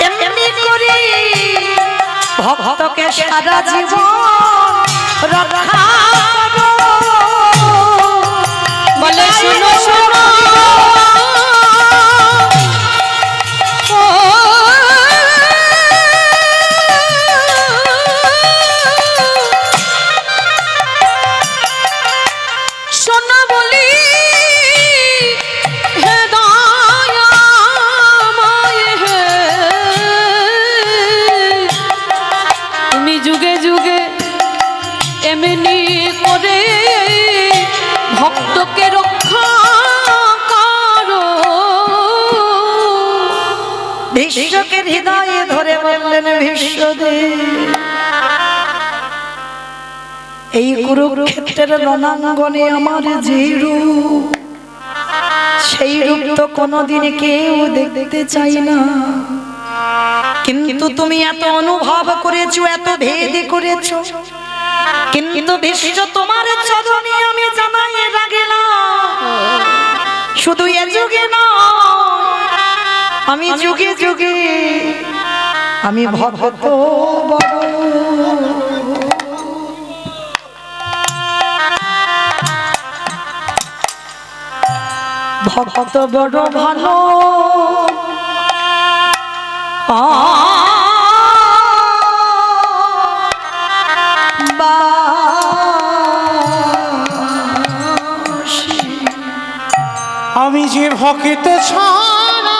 এমনি করে ভক্তকে সারা জীবন রক্ষা করো। বলে শোনো শোনো ভক্তকে রক্ষা করো। ভীষ্মকে হৃদয়ে ধরে বললেন, ভীষ্মদেব, এই কুরুক্ষেত্রের রণাঙ্গনে আমার যে রূপ, সেই রূপ তো কোনোদিন কেউ দেখতে চাই না, কিন্তু তুমি এত অনুভব করেছো, এত ভেদ করেছো, কিন্তু ভীষ্ম তোমার চরণে আমি জানাই রাখলাম, শুধু এ যুগে নয়, আমি যুগে যুগে আমি ভক্ত বড়, ভক্ত বড় ভালো, আমি যে ভক্ত ছাড়া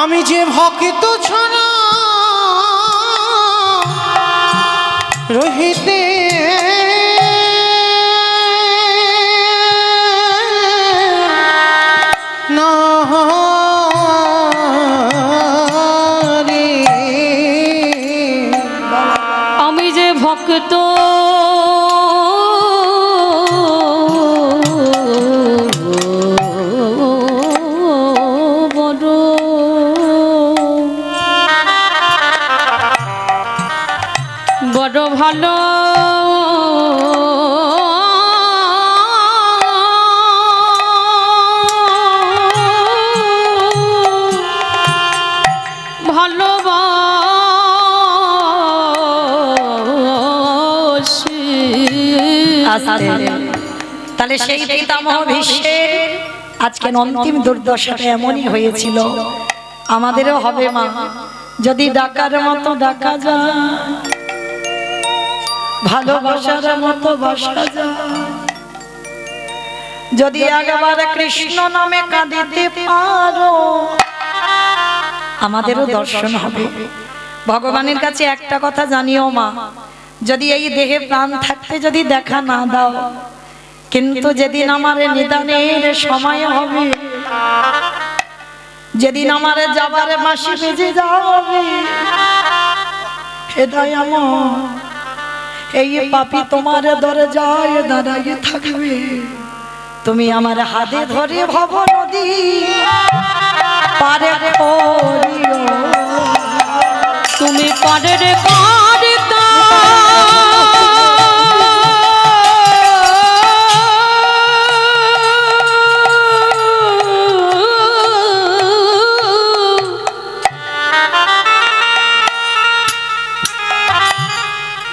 আমি যে ভক্ত ছাড়া রহিতে না ভালো ভালোবাসি আস্তে। তাহলে সেই পিতামহ ভীষ্মের আজকে অন্তিম দুর্দশাটা এমনই হয়েছিল, আমাদেরও হবে মা, যদি ডাকার মতো ডাকা যায়, ভালোবাসার মতো বাসা যায়, যদি একবার কৃষ্ণ নামে কাঁদিতে পারো, আমাদেরও দর্শন হবে। ভগবানের কাছে একটা কথা জানিও মা, যদি এই দেহে প্রাণ থাকতে যদি দেখা না দাও, কিন্তু যেদিন আমার নিদানের সময় হবে, যেদিন আমার যাবার মাসি বেজে যাবে, হেদায় আমার এই পাপী তোমার দরজায় দাঁড়াইয়ে থাকবে, তুমি আমার হাতে ধরে ভব নদী পারে করিও, তুমি পারের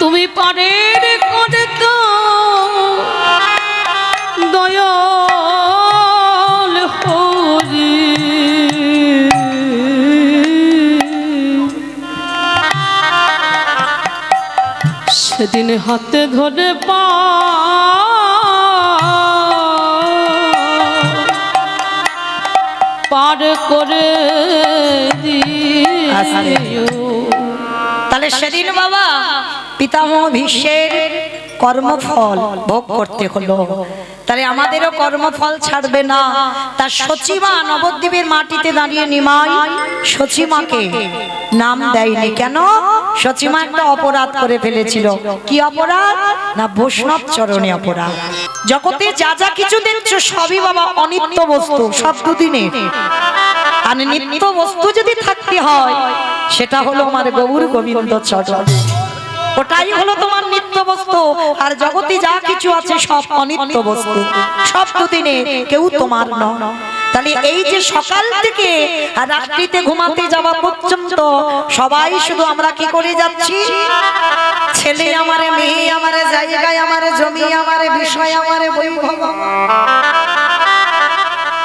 তুমি পারের করে তো দয়াল হরি সেদিন হাতে ধরে পার করে দিও। তাহলে সেদিন বাবা পিতামহ ভীষ্মের কর্মফল ভোগ করতে হলো, তাহলে আমাদেরও কর্মফল ছাড়বে না। তার সচিমা নবদ্বীপের মাটিতে দাঁড়িয়ে নিমাই সচিমাকে নাম দেয়নি কেন? সচিমা একটা অপরাধ করে ফেলেছিল। কি অপরাধ? না বৈষ্ণব চরণে অপরাধ। জগতে যা যা কিছু দেখছো সবই বাবা অনিত্য বস্তু, সব দুদিনের। আর নিত্য বস্তু যদি থাকতে হয় সেটা হলো আমার গৌর গোবিন্দ চরণ, ওটাই হলো তোমার নিত্য বস্তু। আর জগতে যা কিছু আছে সব অনিত্য বস্তু, সব দুদিনে, কেউ তোমার নয়। তাহলে এই যে সকাল থেকে আর রাত্রিতে ঘুমাতে যাওয়া পর্যন্ত সবাই শুধু আমরা কি করে যাচ্ছি? ছেলে আমারে, মেয়ে আমারে, জায়গায় আমারে, জমি আমারে, বিষয় আমারে, বৈভব।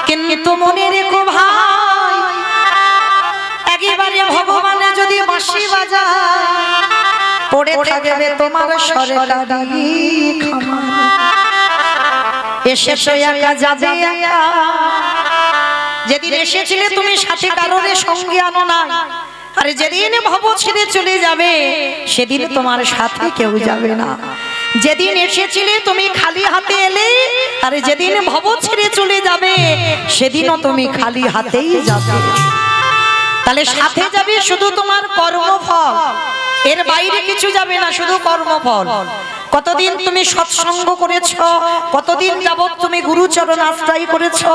কিন্তু মনে রেখো ভাই, একেবারে ভগবানে যদি বাঁশি বাজায় পড়ে থাকবে তোমার সরকারি খামার। এসেছো একা যাবে একা, যেদিন এসেছিলে তুমি সাথে কারোর সঙ্গে আনো না, আর যেদিন ভব ছেড়ে চলে যাবে সেদিন তোমার সাথে কেউ যাবে না। যেদিন এসেছিলে তুমি খালি হাতে এলে, আর যেদিন ভব ছেড়ে চলে যাবে সেদিনও তুমি খালি হাতেই যাবে। তাহলে সাথে যাবে শুধু তোমার কর্মফল, এর বাইরে কিছু যাবে না, শুধু কর্মফল। কতদিন তুমি সৎসঙ্গ করেছো, কতদিন যাবত তুমি গুরুচরণ আশ্রয় করেছো,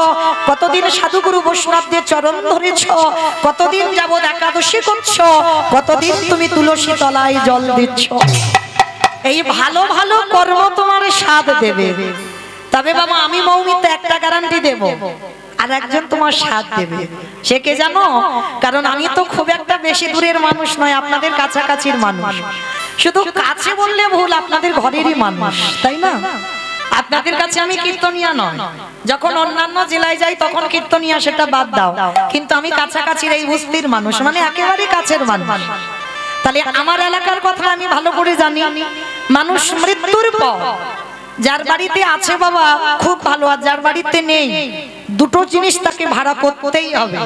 কতদিন সাধুগুরু বৈষ্ণবদের চরণ ধরেছো, কতদিন যাবত একাদশী করছো, কতদিন তুমি তুলসী তলায় জল দিচ্ছ। এই ভালো ভালো কর্ম তোমার স্বাদ দেবে। তবে বাবা আমি মৌমিতে একটা গ্যারান্টি দেব, আর একজন তোমার সাথ দেবে। সে কে জানো? কারণ আমি তো খুব একটা বেশি দূরের মানুষ নয়, আপনাদের কাছাকাছির মানুষ। শুধু কাছে বললে ভুল, আপনাদের ঘরেরই মানুষ, তাই না? আপনাদের কাছে আমি কীর্তনিয়া নয়, যখন অন্যান্য জেলায় যাই তখন কীর্তনিয়া, সেটা বাদ দাও, কিন্তু আমি কাছাকাছির এই বস্তির মানুষ, মানে একেবারে কাছের মানুষ। তাহলে আমার এলাকার কথা আমি ভালো করে জানি। মানুষ মৃত্যুর পর যার বাড়িতে আছে বাবা খুব ভালো, আর যার বাড়িতে নেই দুটো জিনিস তাকে ভাড়া করতেই হবে,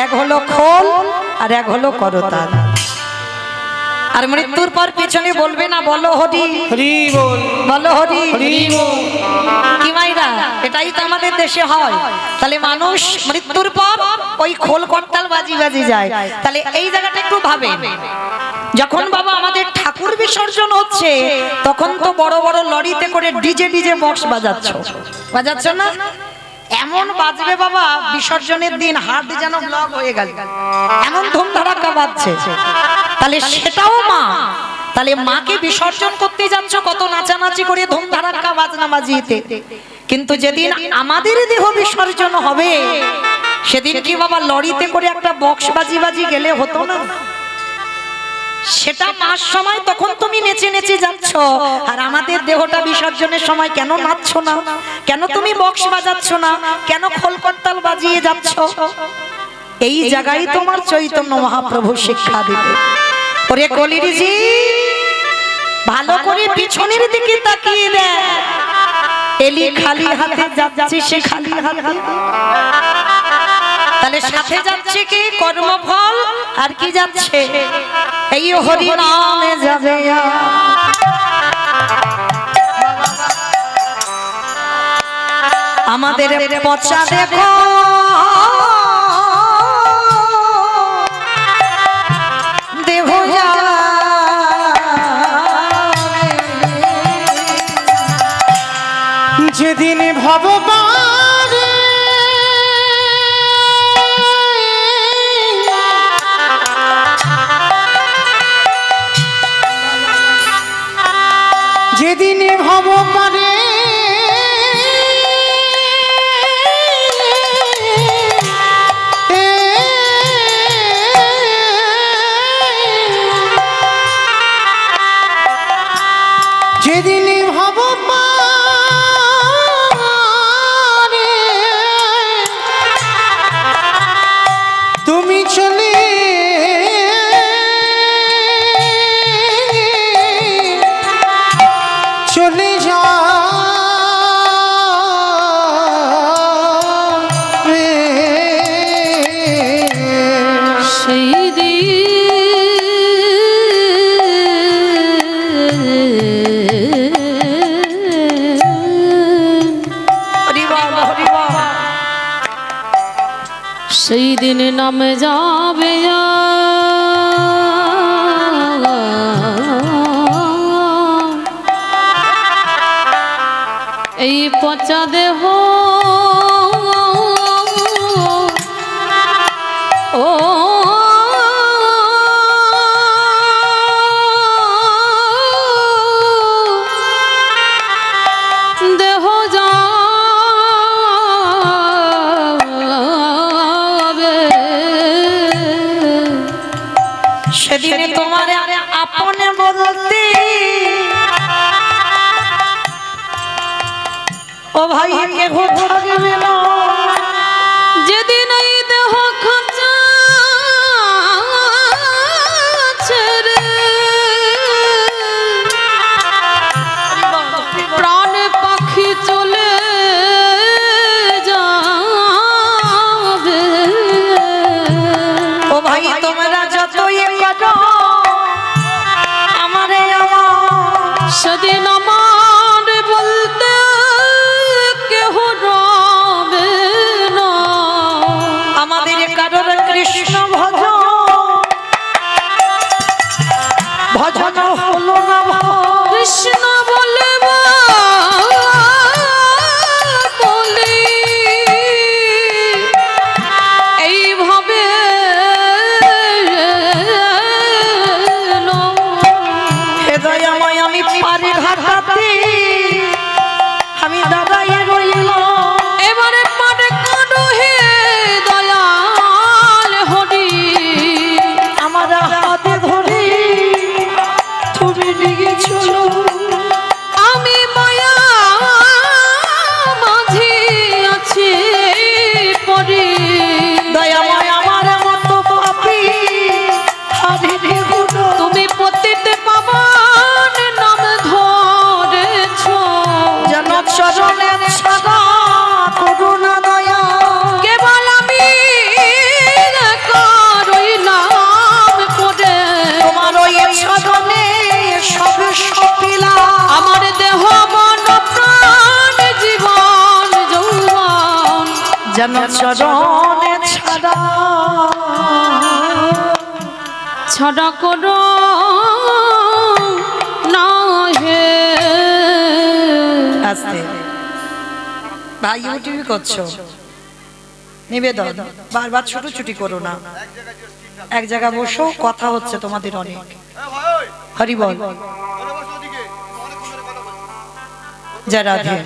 এক হলো খোল আর এক হলো করতাল। আর মৃত্যুর পর পেছনে বলবে না বলো হরি হরি বল, বলো হরি হরি বল। কি মাইরা, এটাই তো আমাদের দেশে হয়। তাহলে মানুষ মৃত্যুর পর ওই খোল করতাল বাজি বাজি যায়। তাহলে এই জায়গাটা একটু ভাবে, যখন বাবা আমাদের ঠাকুর বিসর্জন হচ্ছে তখন তো বড় বড় লরিতে করে ডিজে বক্স বাজাচ্ছ না? এমন বাজবে বাবা বিসর্জনের দিন হাত যেন ব্লক হয়ে গেল, এমন ধুমধাড়াক্কা বাজছে। তাহলে সেটাও মা তাহলে মাকে বিসর্জন করতে যাচ্ছ কত নাচানাচি করে ধুম ধারাক্কা বাজনা বাজিয়েতে, কিন্তু যেদিন আমাদের দেহ বিসর্জন হবে সেদিন কি বাবা লরিতে করে একটা বক্স বাজি গেলে হতো না? সেটা মাস সময় তখন তুমি নেচে নেচে যাচ্ছ, আর আমাদের দেহটা বিসর্জনের সময় কেন নাচছো না? কেন তুমি বক্স বাজাচ্ছ না? কেন খোল করতাল বাজিয়ে যাচ্ছ? এই জায়গায় তোমার চৈতন্য মহাপ্রভু শিক্ষা দিবে। ওরে কলিরিজি, ভালো করে পিছনের দিকে তাকিয়ে দেখ, এলি খালি হাতে যাচ্ছে, সে খালি হাতে। তাহলে সাথে যাচ্ছে কি? কর্মফল। আর কি যাচ্ছে? এই হরি নামে যাবে। আমাদের পচা দেখো দেহ যেদিন ভববারে যেদিন ভববারে যেদিন ভববারে তুমি চলে চলে যাবে, সেই সেই দিন নামে যাবে এই পচা দেহ। ও দেহ যাবে, সেদিনে তোমার আপনে বলতে ও ভাই কেহ থাকবে না। যেদিন এই দেহ খাঁচা ছেড়ে প্রাণ পাখি চলে যাবে, ও ভাই তোমরা যতই করো আমারে আমার, সেদিন আমার বলতে কেহ রবে না। আমাদের কারোর কৃষ্ণ ভজন ভজন হলো না। কৃষ্ণ বলে বলি এইভাবে হৃদয়ময় আমি পারি ঘাটাতে আমি দাদাই রইল। এবারে পারে কাঁদো হে দয়াল হরি, আমার হাতে ধরে তুমি নিয়ে চলো। আমি মায়া মাঝি আছি পরি। দয়াময় আমার মতো পাপী হারি গুলো তুমি পতিতে পাবন নাম ধরেছ, যেন চরণে সদা করুণা দয়া। কেবল আমি করই নাম পড়ে তোমার ওই চরণে সব সপিলা। আমার দেহ মন প্রাণ জীবন যৌবন যেন চরণে ছাড়া ছাড়া করো না হে। আস্তে ভাই ইউটিউব করছো, নিবেদন বারবার ছুটোছুটি করো না, এক জায়গায় বসো, কথা হচ্ছে তোমাদের অনেক। হরি বল। জয় রাধে।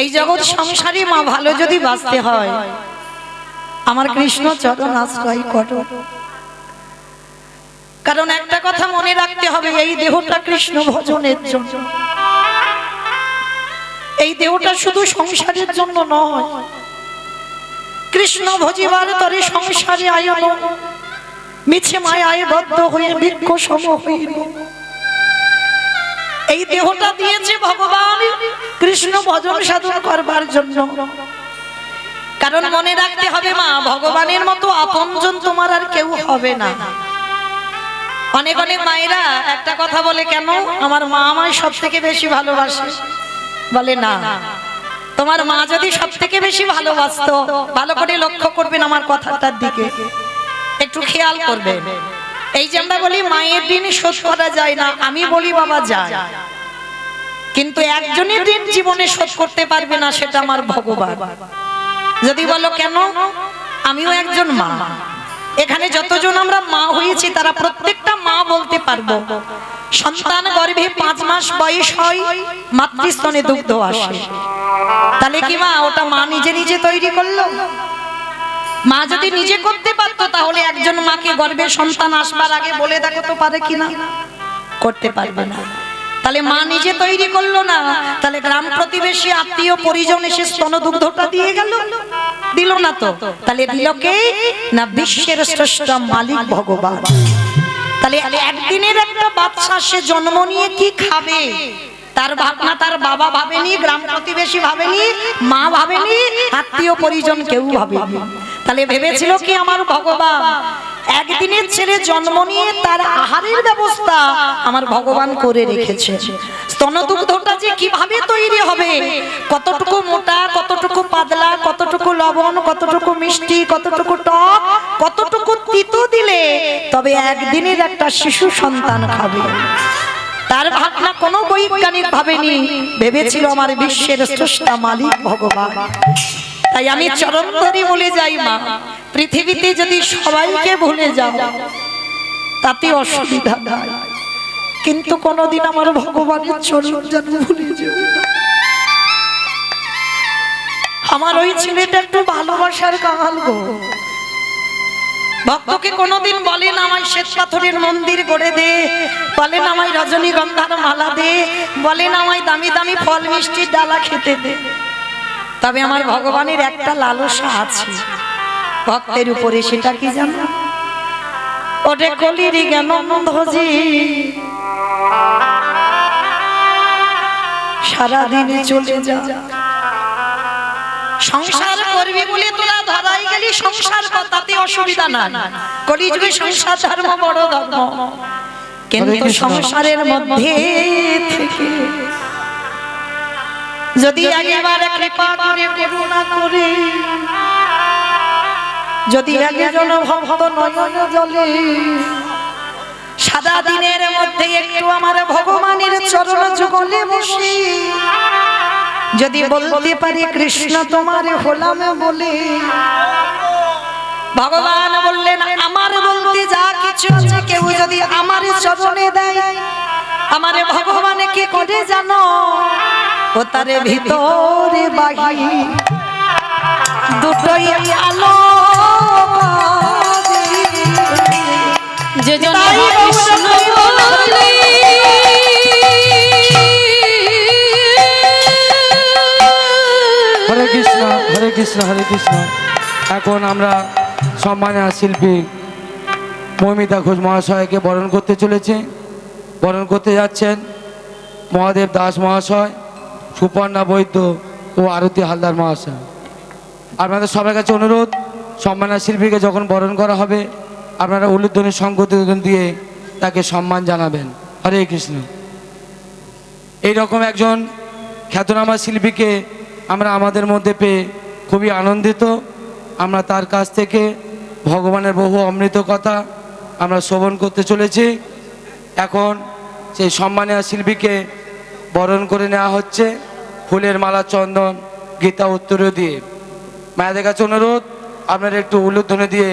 এই জগৎ সংসারে মা ভালো যদি বাঁচতে হয়, আমার কৃষ্ণ চরণ আশ্রয় করো। কারণ একটা কথা মনে রাখতে হবে, এই দেহটা কৃষ্ণ ভজনের জন্য, এই দেহটা শুধু সংসারের জন্য নয়। কৃষ্ণ ভজিবার তরে সংসারে আয়ন, মিছে মায়ায় বদ্ধ হয়ে বৃক্ষ সম হইল। এই দেহটা দিয়েছে ভগবান কৃষ্ণ ভজন সাধন করবার জন্য। কারণ মনে রাখতে হবে মা, ভগবানের মতো আপনজন তোমার আর কেউ হবে না। অনেক অনেক মায়েরা একটা কথা বলে, কেন আমার মা আমায় সব থেকে বেশি ভালোবাসে। বলে না, তোমার মা যদি সব থেকে বেশি ভালোবাসতো, ভালো করে লক্ষ্য করবেন আমার কথাটার দিকে, একটু খেয়াল করবেন। এই যে আমরা বলি মায়ের ঋণ শোধ করা যায় না, আমি বলি বাবা যায়, কিন্তু একজনের ঋণ জীবনে শোধ করতে পারবে না, সেটা আমার ভগবান। যদি বলো কেন, আমিও একজন মা। এখানে যতজন আমরা মা হয়েছি তারা প্রত্যেকটা মা বলতে পারবো, সন্তান গর্ভে 5 মাস বয়স হয়, মাতৃস্তনে দুগ্ধ আসে। তাহলে কি মা ওটা মা নিজে নিজে তৈরি করলো? মা যদি নিজে করতে পারতো, তাহলে একজন মাকে গর্ভে সন্তান আসবার আগে বলে দেখো তো পারে কিনা? করতে পারবে না। তাহলে মা নিজে তৈরি করলো না, তাহলে গ্রাম প্রতিবেশী আত্মীয় পরিজন এসে স্তন দুগ্ধটা দিয়ে গেল? দিল না তো। তাহলে দিল কে? না বিশ্বের শ্রেষ্ঠ মালিক ভগবান। তাহলে একদিনের একটা বাচ্চা সে জন্ম নিয়ে কি খাবে তার ভাবনা তার বাবা ভাবেনি, গ্রাম প্রতিবেশী ভাবেনি, মা ভাবেনি, আত্মীয় পরিজন কেউ ভাবেনি। তাহলে ভেবেছিল কি আমার ভগবান একদিনের ছেলে জন্ম নিয়ে তার আহারের ব্যবস্থা আমার ভগবান করে রেখেছে। স্তনদুগ্ধটা যে কিভাবে তৈরি হবে, কতটুকু মোটা, কতটুকু পাতলা, কতটুকু লবণ, কতটুকু মিষ্টি, কতটুকু টক, কতটুকু তিতো দিলে তবে একদিনের একটা শিশু সন্তান খাবে, তার ভাবনা কোনো বৈজ্ঞানিক ভাবেনি, ভেবেছিল আমার বিশ্বের স্রষ্টা মালিক ভগবান। তাই আমি চরণ ধরে বলে যাই মা, পৃথিবীতে যদি সবাইকে ভুলে যাও তাতে অসুবিধা নাই, কিন্তু কোনোদিন আমার ভগবানের চরণ যেন ভুলে যেও না। আমার ওই ছেলেটা একটু ভালোবাসার কাঙাল গো। ভক্তকে কোনোদিন বলেন আমায় শ্বেত পাথরের মন্দির গড়ে দে, বলেন আমায় রজনীগন্ধার মালা দে, বলেন আমায় দামি দামি ফল মিষ্টির ডালা খেতে দে। তবে আমার ভগবানের একটা লালসা আছে ভক্তের উপরে, সেটা কি জানো? ওরে কলির জ্ঞানন্ধজি সারাদিন চলে যা, সংসার করবি বলে তোরা ধরাই গেলি, সংসার করতে অসুবিধা না, কলিযুগে সংসার ধর্ম বড় ধর্ম, কিন্তু সংসারের মধ্যে থেকে যদি একবার কৃপা করে করুণা করে যদি একজন ভক্ত নয়ন জলে সারা দিনের মধ্যে একটু আমার ভগবানের চরণ যুগলে বসে যদি বলতে পারি কৃষ্ণ তোমার হলাম বলে, ভগবান বললেন আমার বলতে যা কিছু আছে কেউ যদি আমার চরণে দেয়, আমার ভগবানে কি করে জানো? ও তারে ভিতরে বাহি দুটোই আলো যে জন কৃষ্ণ বলে হরে কৃষ্ণ হরে কৃষ্ণ হরে কৃষ্ণ। এখন আমরা সম্মানীয় শিল্পী মৌমিতা ঘোষ মহাশয়কে বরণ করতে চলেছে। বরণ করতে যাচ্ছেন মহাদেব দাস মহাশয়, সুপর্ণা বৈদ্য ও আরতি হালদার মহাশয়। আপনাদের সবার কাছে অনুরোধ, সম্মানীয় শিল্পীকে যখন বরণ করা হবে আপনারা উলুধ্বনি সংগঠন দিয়ে তাকে সম্মান জানাবেন। হরে কৃষ্ণ। এইরকম একজন খ্যাতনামা শিল্পীকে আমরা আমাদের মধ্যে পেয়ে খুবই আনন্দিত। আমরা তার কাছ থেকে ভগবানের বহু অমৃত কথা আমরা শ্রবণ করতে চলেছি। এখন সেই সম্মানীয় শিল্পীকে বরণ করে নেওয়া হচ্ছে ফুলের মালা, চন্দন, গীতা উত্তরীয় দিয়ে। মায়েদের কাছে অনুরোধ, আপনারা একটু উলুধ্বনি দিয়ে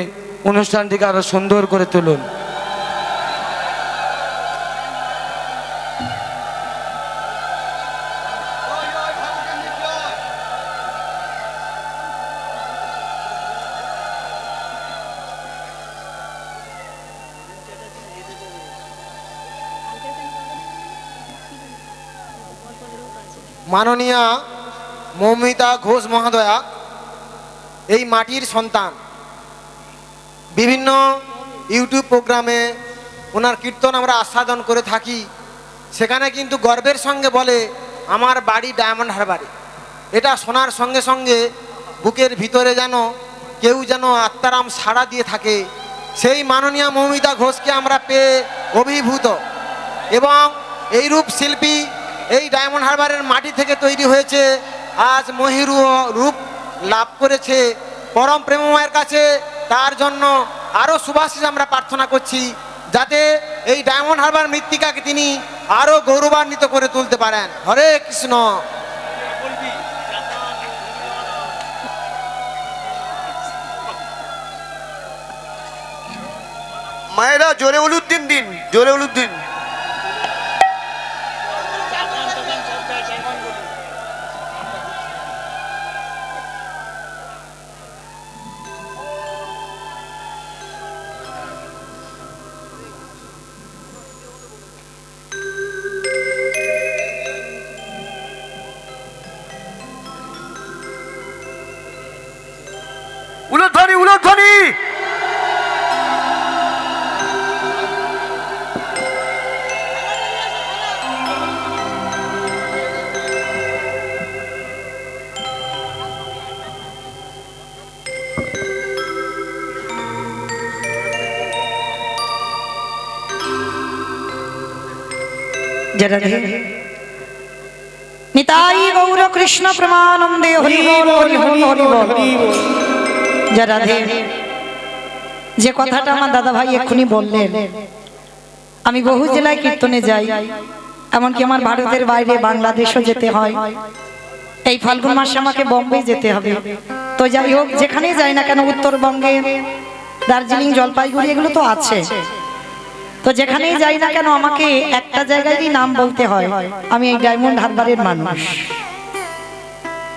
অনুষ্ঠানটিকে আরো সুন্দর করে তুলুন। মাননীয়া মৌমিতা ঘোষ মহোদয়া এই মাটির সন্তান। বিভিন্ন ইউটিউব প্রোগ্রামে ওনার কীর্তন আমরা আস্বাদন করে থাকি। সেখানে কিন্তু গর্বের সঙ্গে বলে আমার বাড়ি ডায়মন্ড হারবারে। এটা শোনার সঙ্গে সঙ্গে বুকের ভিতরে যেন কেউ যেন আত্মারাম সাড়া দিয়ে থাকে। সেই মাননীয়া মৌমিতা ঘোষকে আমরা পেয়ে অভিভূত, এবং এই রূপ শিল্পী এই ডায়মন্ড হারবারের মাটি থেকে তৈরি হয়েছে, আজ মহিরু রূপ লাভ করেছে পরম প্রেমময়ের কাছে। তার জন্য আরও শুভাশিস আমরা প্রার্থনা করছি, যাতে এই ডায়মন্ড হারবার মৃত্তিকাকে তিনি আরও গৌরবান্বিত করে তুলতে পারেন। হরে কৃষ্ণ। মায়েরা জোরে উলুদ্দিন দিন, জোরে উলুদ্দিন। উলুধ্বনি, উলুধ্বনি। নিতাই গৌর কৃষ্ণ প্রেমানন্দে হরি বল হরি হরি হরি বল। রাধে, যে কথাটা আমার দাদা ভাই এক্ষুনি বললেন, আমি বহু জেলায় কীর্তনে যাই, এমনকি আমার ভারতের বাইরে বাংলাদেশও যেতে হয়। এই ফাল্গুন মাসে আমাকে বোম্বে যেতে হবে। তো যাই হোক, যেখানেই যাই না কেন, উত্তরবঙ্গে দার্জিলিং, জলপাইগুড়ি এগুলো তো আছে, তো যেখানেই যাই না কেন আমাকে একটা জায়গায়ই নাম বলতে হয়, আমি এই ডায়মন্ড হারবারের মানুষ।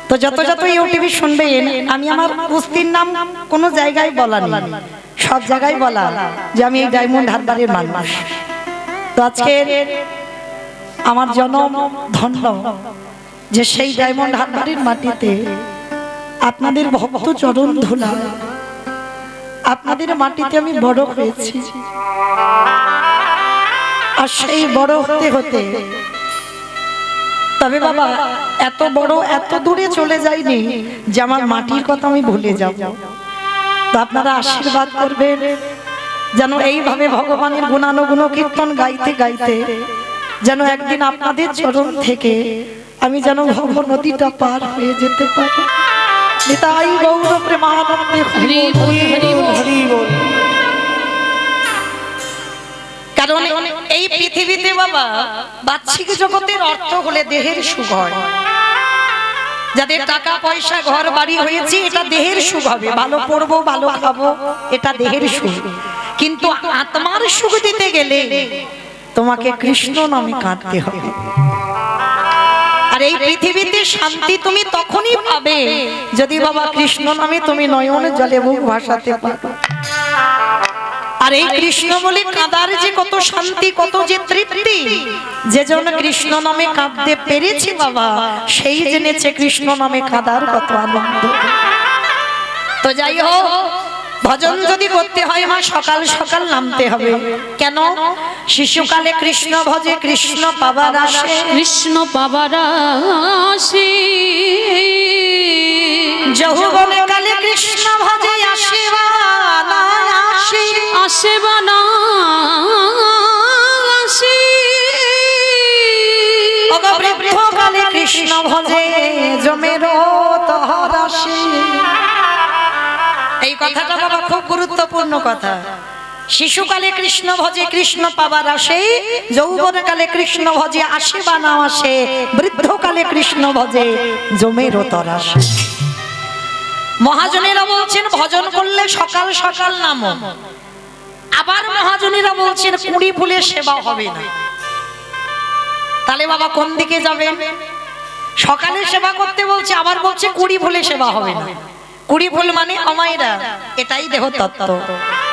তো যত যত ইউটিউবে শুনবেন, আমি আমার কুস্তির নাম কোনো জায়গায় বলা নেই, সব জায়গায় বলা যে আমি এই ডায়মন্ড হারবারের মানুষ। তো আজকে আমার জনম ধন্য যে সেই ডায়মন্ড হারবারের মাটিতে আপনাদের ভক্ত চরণ ধুলা, আপনাদের মাটিতে আমি বড় হয়েছি। আর সেই বড় হতে হতে তবে বাবা এত বড় এত দূরে চলে যাইনি যে আমার মাটির কথা আমি ভুলে যাব। তো আপনারা আশীর্বাদ করবেন যেন এইভাবে ভগবানের গুণানুগুণ কীর্তন গাইতে গাইতে যেন একদিন আপনাদের চরণ থেকে আমি যেন ভব নদীটা পার হয়ে যেতে পারি। নিতাই গৌর প্রেমানন্দে হরি বল হরি বল হরি বল। কারণ এই পৃথিবীতে বাবা বাহ্যিক জগতের অর্থ হলে দেহের সুখ হয়। যাদের টাকা পয়সা ঘর বাড়ি হয়েছে, এটা দেহের সুখ হবে, ভালো পড়বো ভালো খাবো, এটা দেহের সুখ। কিন্তু আত্মার সুখ দিতে গেলে তোমাকে কৃষ্ণ নামে কাঁদতে হবে। আর এই পৃথিবীতে শান্তি তুমি তখনই পাবে যদি বাবা কৃষ্ণ নামে তুমি নয়ন জলে মুখ ভাসাতে পারো। আর এই কৃষ্ণ বলে কাঁদার যে কত শান্তি, কত যে তৃপ্তি, যে জন্য কৃষ্ণ নামে কাঁদতে পেরেছি বাবা, সেই জেনেছে কৃষ্ণ নামে কাঁদার কত আনন্দ। তো যাই হোক, ভজন যদি করতে হয় মা সকাল সকাল নামতে হবে। কেন? শিশুকালে কৃষ্ণ ভজে কৃষ্ণ পাবার আসে, কৃষ্ণ পাবার আসে, যৌবনে কালে কৃষ্ণ ভজে আসে বানা আসে, আসে বানা আসে, বৃদ্ধ কালে কৃষ্ণ ভজে জমের তহর আসে। এই কথাটা বাবা খুব গুরুত্বপূর্ণ কথা। শিশুকালে কৃষ্ণ ভজে কৃষ্ণ পাবার আসে, যৌবনকালে কৃষ্ণ ভজে আসে বা না আসে, বৃদ্ধকালে কৃষ্ণ ভজে জমের তর আসে। মহাজনেরা বলছেন ভজন করলে সকাল সকাল নামো, আবার মহাজনেরা বলছেন কুড়ি ফুলে সেবা হবে না। তাহলে বাবা কোন দিকে যাবেন? সকালে সেবা করতে বলছে, আবার বলছে কুড়ি ফুলে সেবা হবে না। কুড়ি ফুল মানে অমায়রা, এটাই দেহ তত্ত্ব।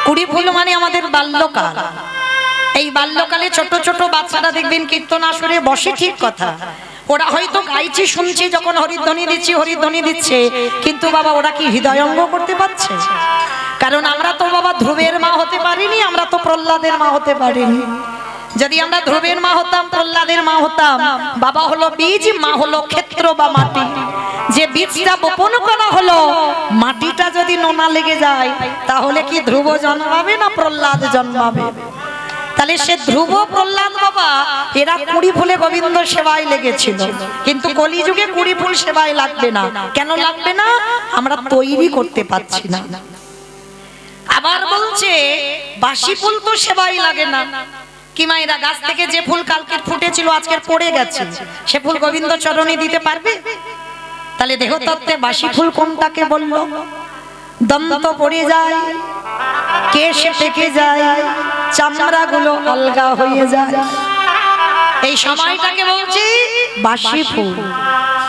কুড়ি ফুল মানে আমাদের বাল্যকাল। এই বাল্যকালে ছোট ছোট বাচ্চারা দেখবেন কীর্তন আসরে বসে, ঠিক কথা, ওরা হয়তো গাইছি শুনছি যখন হরিধ্বনি দিচ্ছি হরিধ্বনি দিচ্ছে, কিন্তু বাবা ওরা কি হৃদয়ঙ্গ করতে পারছে? কারণ আমরা তো বাবা ধ্রুবের মা হতে পারিনি, আমরা তো প্রহ্লাদের মা হতে পারিনি। যদি আমরা ধ্রুবের মা হতাম, প্রহ্লাদের মা হতাম, বাবা হলো বীজ, মা হলো ক্ষেত্র বা মাটি। যে বীজটা বপন করা হলো, মাটিটা যদি নোনা লেগে যায়, তাহলে কি ধ্রুব জন্মাবে না প্রহ্লাদ জন্মাবে? তাহলে সে ধ্রুব প্রহ্লাদ বাবা এরা কুড়ি ফুলে গোবিন্দ সেবায় লেগেছিল, কিন্তু কলিযুগে কুড়ি ফুল সেবায় লাগবে না। কেন লাগবে না? আমরা তৈরি করতে পারছি না। আবার বলছে বাসি ফুল তো সেবাই লাগে না। কি মায়েরা, গাছ থেকে যে ফুল কালকে ফুটেছিল আজকের পড়ে গেছে, সে ফুল গোবিন্দ চরণে দিতে পারবে? তাহলে দেহতত্ত্বে বাসি ফুল কোনটাকে বললো? দন্ত পড়ে যায়, কেশ পেকে যায়, চামড়া গুলো আলগা হয়ে যায়, এই সময়টাকে বলছি বাসি ফুল।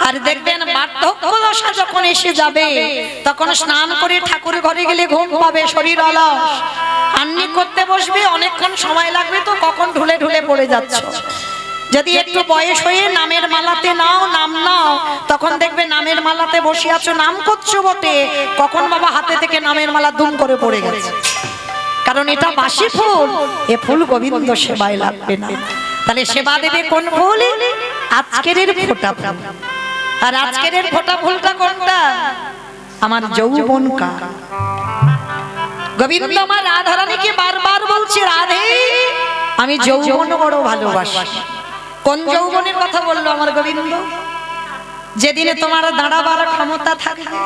আর দেখবেন বার্ধক্য দশা যখন এসে যাবে, তখন স্নান করে ঠাকুর ঘরে গেলে ঘুম পাবে, শরীর অলস, আন্নি করতে বসবে, অনেকক্ষণ সময় লাগবে, তো কখন ঢুলে ঢুলে পড়ে যাচ্ছ। যদি একটু বয়স হয়ে নামের মালাতে নাও, নাম নাও, তখন দেখবে নামের মালাতে বসে আছো, নাম করছো বটে, কখন বাবা হাতে থেকে নামের মালা দুম করে পড়ে গেছে। কারণ এটা বাসি ফুল, এ ফুল গোবিন্দ সেবায় লাগবে না। তাহলে সেবা দেবে কোন ফুল? আজকের ফোঁটা ফুল। আর আজকের ফোঁটা ফুলটা কোনটা? আমার যৌবন কাল। গোবিন্দ আমার রাধারানীকে বারবার বলছে, রাধে আমি যৌবন বড় ভালোবাসি। কোন যৌবনের কথা বললো আমার গোবিন্দ? যেদিনে তোমার দাঁড়াবার ক্ষমতা থাকবে,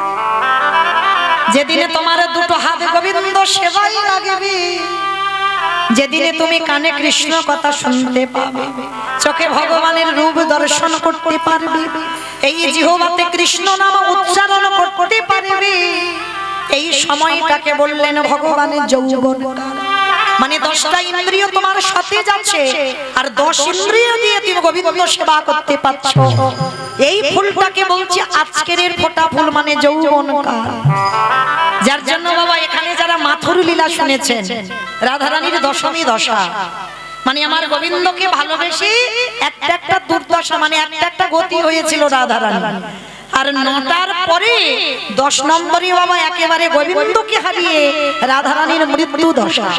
যেদিনে তোমার দুটো হাত গোবিন্দ সেবাই লাগবে, যেদিনে তুমি কানে কৃষ্ণ কথা শুনতে পাবে, চোখে ভগবানের রূপ দর্শন করতে পারবে, এই জিহ্বাতে কৃষ্ণ নাম উচ্চারণ করতে পারবে, এই সময়টাকে বললেন ভগবানের যৌবন কাল। মানে 10টা ইন্দ্রিয় তোমার সাথে যাচ্ছে, আর 10 ইন্দ্রিয় দিয়ে তুমি গোবিন্দ সেবা করতে পারছো। এই ফুলটাকে বলছে আজকের ফোঁটা ফুল, মানে যৌবন কাল। যার জন্য বাবা এখানে যারা মাথুর লীলা শুনেছেন, রাধারানীর দশমী দশা, মানে আমার গোবিন্দকে ভালোবেসে একটা একটা দুর্দশা, মানে একটা একটা গতি হয়েছিল রাধারানী। আর 9টার পরে 10 নম্বরে বাবা একেবারে গোবিন্দকে হারিয়ে রাধারানীর মৃত্যু দশা,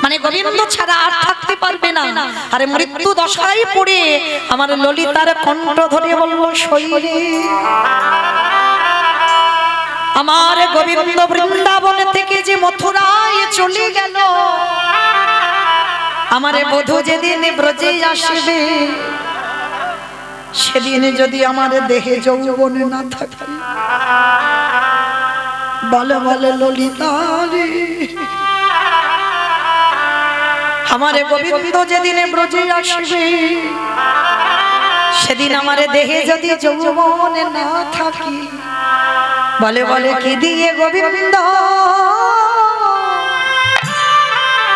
মানে গোবিন্দ ছাড়া আর থাকতে পারবে না। আর মৃত্যু দশায় পড়ে আমার ললিতার কণ্ঠ ধরে বলবো, শৈরে আমার গোবিন্দ বৃন্দাবন থেকে যে মথুরায় চলে গেল, আমারে বধূ যেদিন ব্রজে আসবে, সেদিন যদি আমার দেহে যৌবন না থাকে, বলে বলে ললিতা রে, আমারে গোবিন্দ যেদিন ব্রজে আসবে, সেদিন আমার দেহে যদি যৌবন না থাকে, বলে বলে কি দিয়ে গোবিন্দ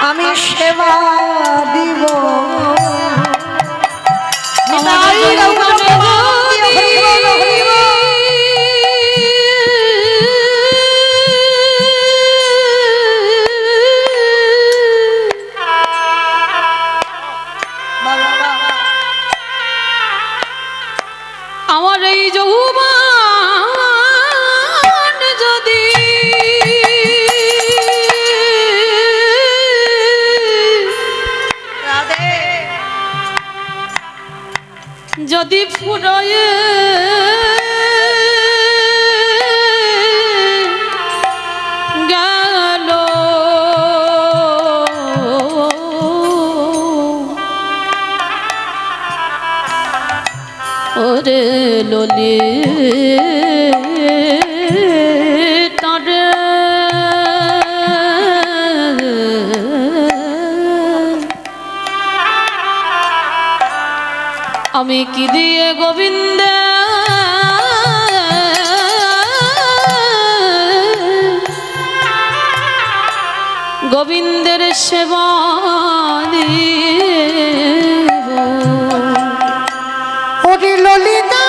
আমি সেবা দিব? আমার এই যৌবন যদি যদি ফুরয়ে গেল, ওরে ললি তারে আমি কি দিয়ে গোবিন্দ গোবিন্দের সেবা দিব? ওরে ললিতা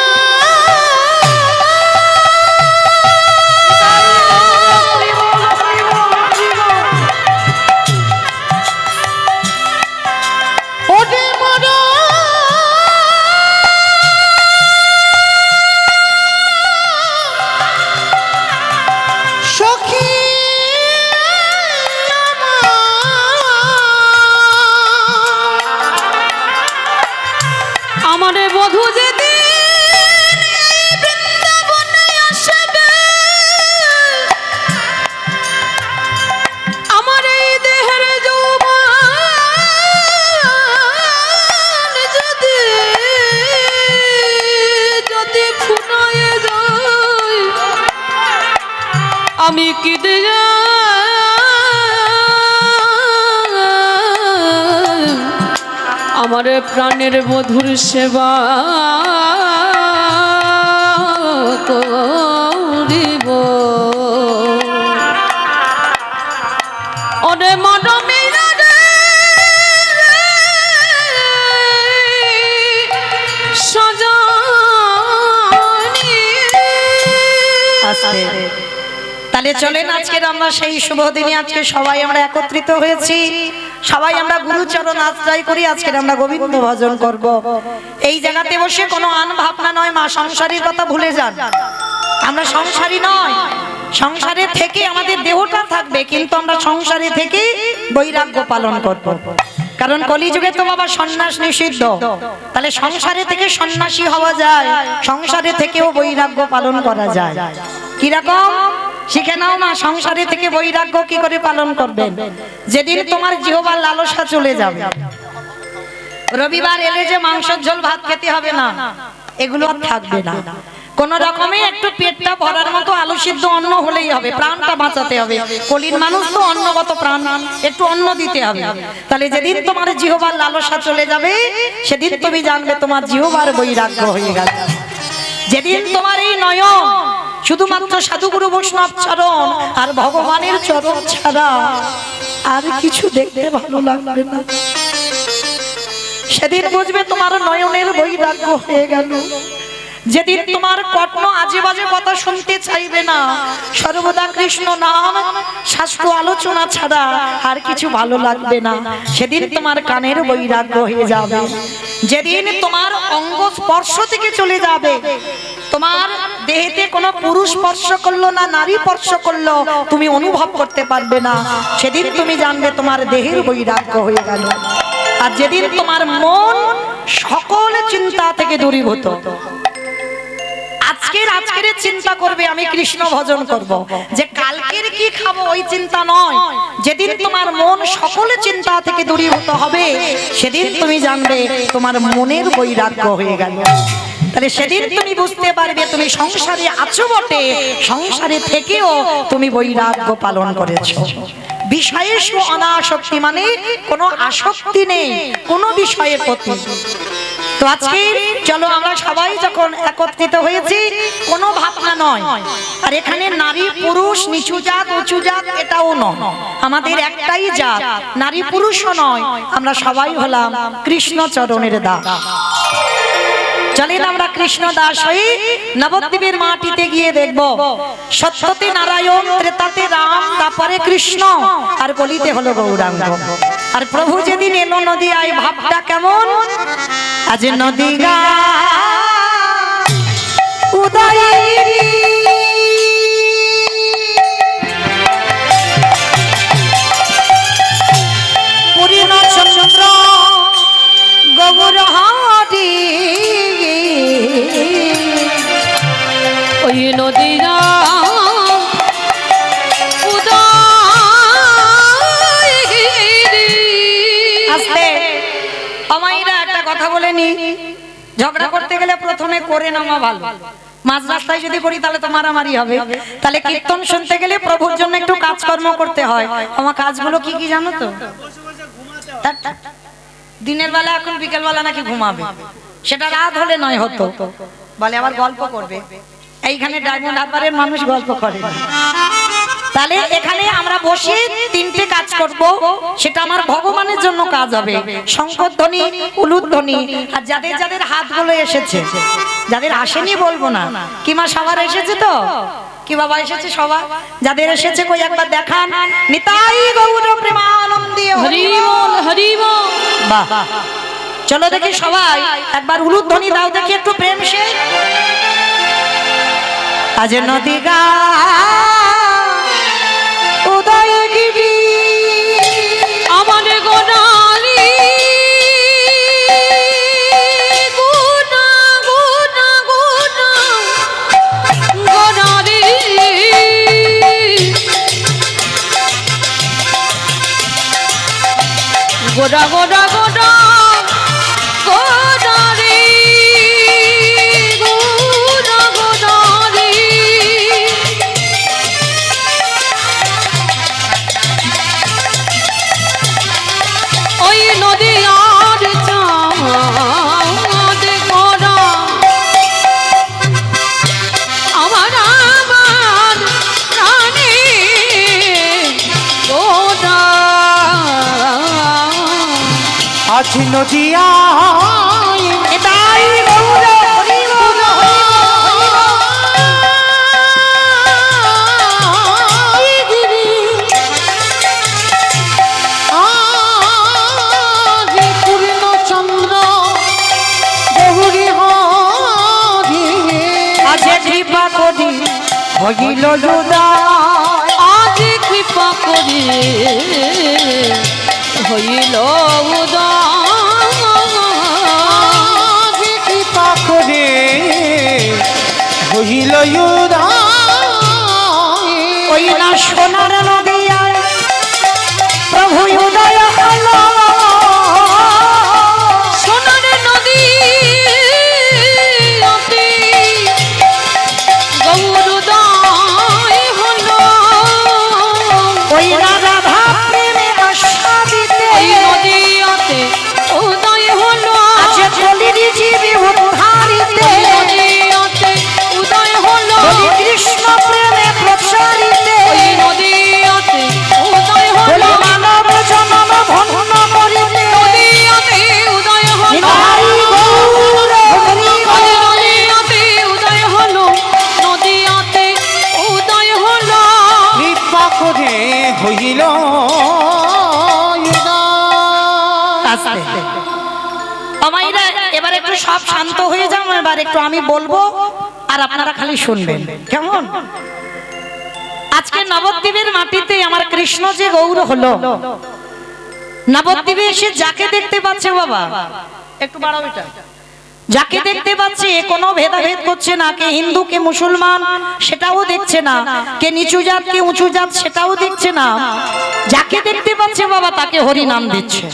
ওরে মরা প্রভু যেদিন এই বৃন্দাবনে আসবে, আমার এই দেহের যৌবন যদি যদি ফুরায়ে যায়, আমি কি দিয়ে আমার প্রাণের বধুর সেবা করিব? ওরে মনমিরা রে, সজনী। আস্তে। তাহলে চলেন আজকের আমরা সেই শুভ দিনে আজকে সবাই আমরা একত্রিত হয়েছি, সবাই আমরা গুরুচরণ আশ্রয় করি, আজকের আমরা গোবিন্দ ভজন করব। এই জায়গাতে বসে কোনো আন ভাবনা নয়, মা সংসারের কথা ভুলে যান। আমরা সংসারী নয়, সংসারে থেকে আমাদের দেহটা থাকবে, কিন্তু আমরা সংসারে থেকে বৈরাগ্য পালন করব। কারণ কলিযুগে তো বাবা সন্ন্যাস নিষিদ্ধ, তাহলে সংসারে থেকে সন্ন্যাসী হওয়া যায়, সংসারে থেকেও বৈরাগ্য পালন করা যায়। কিরকম শিখে নাও না, সংসারে থেকে বৈরাগ্য কি করে পালন করবেন। যেদিন তোমার জিহ্বার লালসা চলে যাবে, রবিবার এলে যে মাংসের ঝোল ভাত খেতে হবে না, এগুলো আর থাকবে না। কোন রকমে একটু পেটটা ভরার মতো আলু সিদ্ধ অন্ন হলেই হবে, প্রাণটা বাঁচাতে হবে। কলির মানুষ তো অন্নগত প্রাণ, একটু অন্ন দিতে হবে। তাহলে যেদিন তোমার জিহ্বার লালসা চলে যাবে, সেদিন তুমি জানবে তোমার জিহ্বার বৈরাগ্য হয়ে গেল। যেদিন তোমার এই নয়ন শুধুমাত্র সাধুগুরু বৈষ্ণব চরণ আর ভগবানের চরণ ছাড়া আর কিছু দেখতে ভালো লাগবে না, সেদিন বুঝবে তোমার নয়নের বৈরাগ্য হয়ে গেল। যেদিন তোমার কর্ণ আজে বাজে কথা শুনতে চাইবে না, সর্বদা কৃষ্ণ নাম শাস্ত্র আলোচনা ছাড়া আর কিছু ভালো লাগবে না, সেদিন তোমার কানের বৈরাগ্য হয়ে যাবে। যেদিন তোমার অঙ্গ স্পর্শ থেকে চলে যাবে, তোমার দেহেতে কোনো পুরুষ স্পর্শ করলো না নারী স্পর্শ করলো তুমি অনুভব করতে পারবে না, সেদিন তুমি জানবে তোমার দেহের বৈরাগ্য হয়ে গেল। আর যেদিন তোমার মন সকল চিন্তা থেকে দূরীভূত, আজকের চিন্তা করবে আমি কৃষ্ণ ভজন করব, যে কালকের কি খাবো ওই চিন্তা নয়। যেদিন তোমার মন সকল চিন্তা থেকে দূরীভূত হবে, সেদিন তুমি জানবে তোমার মনের বৈরাগ্য হয়ে গেল। তাহলে সেদিন তুমি বুঝতে পারবে তুমি সংসারে আছো বটে, সংসারে থেকেও তুমি বৈরাগ্য পালন করেছো। বিষয়ের অনাসক্তি মানে কোনো আসক্তি নেই কোনো বিষয়ের প্রতি। তো আজকে চলো আমরা সবাই যখন একত্রিত হয়েছি, কোনো ভাবনা নয়। আর এখানে নারী পুরুষ নিচু জাত উঁচু জাত এটাও নয়, আমাদের একটাই জাত, নারী পুরুষও নয়, আমরা সবাই হলাম কৃষ্ণ চরণের দাস। চলেন আমরা কৃষ্ণ দাস হই, নবদ্বীপের মাটিতে গিয়ে দেখব সত্যতে নারায়ণ, ত্রেতাতে রাম, তারপরে কৃষ্ণ, আর কলিতে হলো গৌরাঙ্গ। আর প্রভু যেদিন এলো নদী আয়, ভাবটা কেমন, আজ নদী গা উদয়গিরি পূর্ণ চন্দ্র গৌরহরি, ওই নদীরা আস্তে। আমাইরা একটা কথা বলে নি, ঝগড়া করতে গেলে প্রথমে করে নামা ভালো। মাঝ রাস্তায় যদি করি তাহলে তো মারামারি হবে। তাহলে কীর্তন শুনতে গেলে প্রভুর জন্য একটু কাজকর্ম করতে হয়। আমার কাজগুলো কি কি জানো তো? দিনের বেলা এখন বিকেল বেলা নাকি ঘুমাবে, সেটা রাত হলে নয় হতো, বলে আবার গল্প করবে। এইখানে ডায়মন্ড হারবারের মানুষ গল্প করে। তাহলে এখানে আমরা বসে তিনটে কাজ করব, সেটা আমার ভগবানের জন্য কাজ হবে। শঙ্খধ্বনি, উলুধ্বনি, আর যাদের যাদের হাতগুলো এসেছে, যাদের আসেনি বলবো না, কি মা সবার এসেছে তো? কি বাবা এসেছে সবার? যাদের এসেছে কই একবার দেখান। নিতাই গৌর প্রেমানন্দে হরি বল হরি বল। বাহ, চলো দেখি সবাই একবার উলুধ্বনি দাও দেখি একটু প্রেম সে। আজ নদী গা উদয়গিরি আমার গোনালি গুনা আজ নদিয়া এটাই গৌর হরি বল, হরি পূর্ণচন্দ্র গৌরী হরি আজ কৃপা করি হইল উদয়। আজ কৃপা করে হইল উদয়। কৃপা করে হইল ওই না সোনার নদিয়ায় প্রভু উদয় হলো। সোনার নদী গৌরোদয় হলো। ওই না রাধা প্রেমে আস্বাদিতে ওই নদীতে উদয় হলো। আছে কলির জীবে উদ্ধারিতে ওই নদীতে উদয় হলো। বলি কৃষ্ণ প্রেমে প্রচারিতে ওই নদীতে উদয় বলি হলো। মানব জনম ধন্য করিতে নদীতে উদয় হলো। নিতাই গৌর হরি বল। নদীতে উদয় হলো। নদীতে উদয় হলো। কৃপা করে হইল আস্তে আমাইরা এবার একটু সব শান্ত হয়ে যাও, এবার একটু আমি বলবো আর আপনারা খালি শুনবেন, কেমন? আজকে নবদ্বীপের মাটিতে আমার কৃষ্ণ যে গৌর হলো, নবদ্বীপে এসে যাকে দেখতে পাচ্ছে বাবা, একটু বাড়াও এটা, যাকে দেখতে পাচ্ছে কোনো ভেদাভেদ করছে না, কে হিন্দু কে মুসলমান সেটাও দেখছে না, কে নিচু জাত কে উঁচু জাত সেটাও দেখছে না, যাকে দেখতে পাচ্ছে বাবা তাকে হরি নাম দিচ্ছে।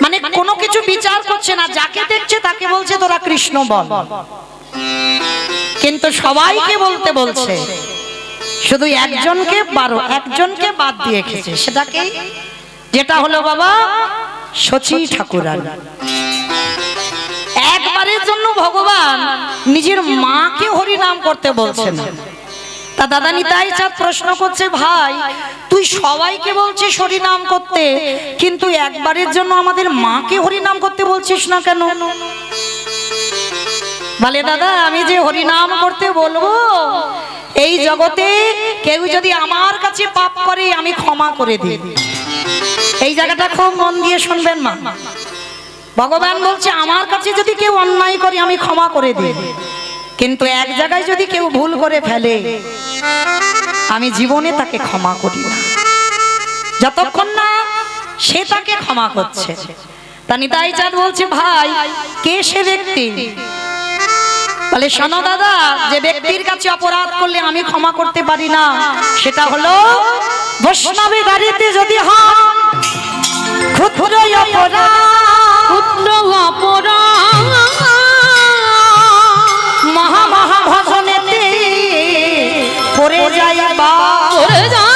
মানে কোনো কিছু বিচার করছে না, যাকে দেখছে তাকে বলছে তোরা কৃষ্ণ বল। কিন্তু সবাইকে বলতে বলছে, শুধু একজনকে একজনকে বাদ দিয়ে রেখেছে, সেটাকে যেটা হলো বাবা শচী ঠাকুরানী। একবারের জন্য ভগবান নিজের মাকে হরি নাম করতে বলছেন। তা দাদা নিতাই চাঁদ প্রশ্ন করছে, ভাই তুই সবাইকে বলছিস হরি নাম করতে, কিন্তু একবারের জন্য আমাদের মাকে হরি নাম করতে বলছিস না কেন? বলে দাদা আমি যে হরি নাম করতে বলবো, এই জগতে কেউ যদি আমার কাছে পাপ করে আমি ক্ষমা করে দিই। এই জায়গাটা খুব মন দিয়ে শুনবেন মা। ভগবান বলছে আমার কাছে যদি কেউ অন্যায় করে আমি ক্ষমা করে দিই, কিন্তু এক জায়গায় যদি কেউ ভুল করে ফেলে আমি জীবনে তাকে ক্ষমা করি না, যতক্ষণ না সে তাকে ক্ষমা করছে। তা নিতাই চাঁদ বলছে, ভাই কে সে ব্যক্তি? বলে শোনো দাদা, যে ব্যক্তির কাছে অপরাধ করলে আমি ক্ষমা করতে পারি না, সেটা হলো বৈষ্ণবের বাড়িতে যদি হয় ক্ষুদ্র অপরাধ, ক্ষুদ্র অপরাধ মহা মহা ভজনেতে পড়ে যায় বা করে যায়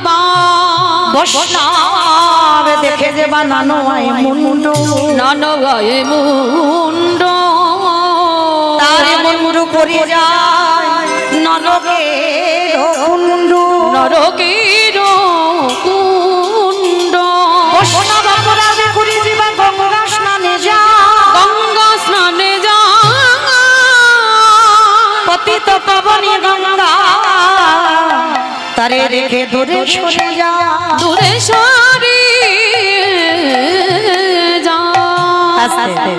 বা বৈষ্ণব দেখে যে বানানো হয় মুন্ডু, নানগায়ে মুন্ড তার মুন্ডু পড়ে যায় নরকের কুণ্ডু। নরকের কুণ্ড। বৈষ্ণব অপরাধে করে দিবা গঙ্গা স্নানে যা, গঙ্গা স্নানে যা পতিত পাবনী গঙ্গা তারে রেখে দূরে সরে যা। দূরে সরে যা। আস্তে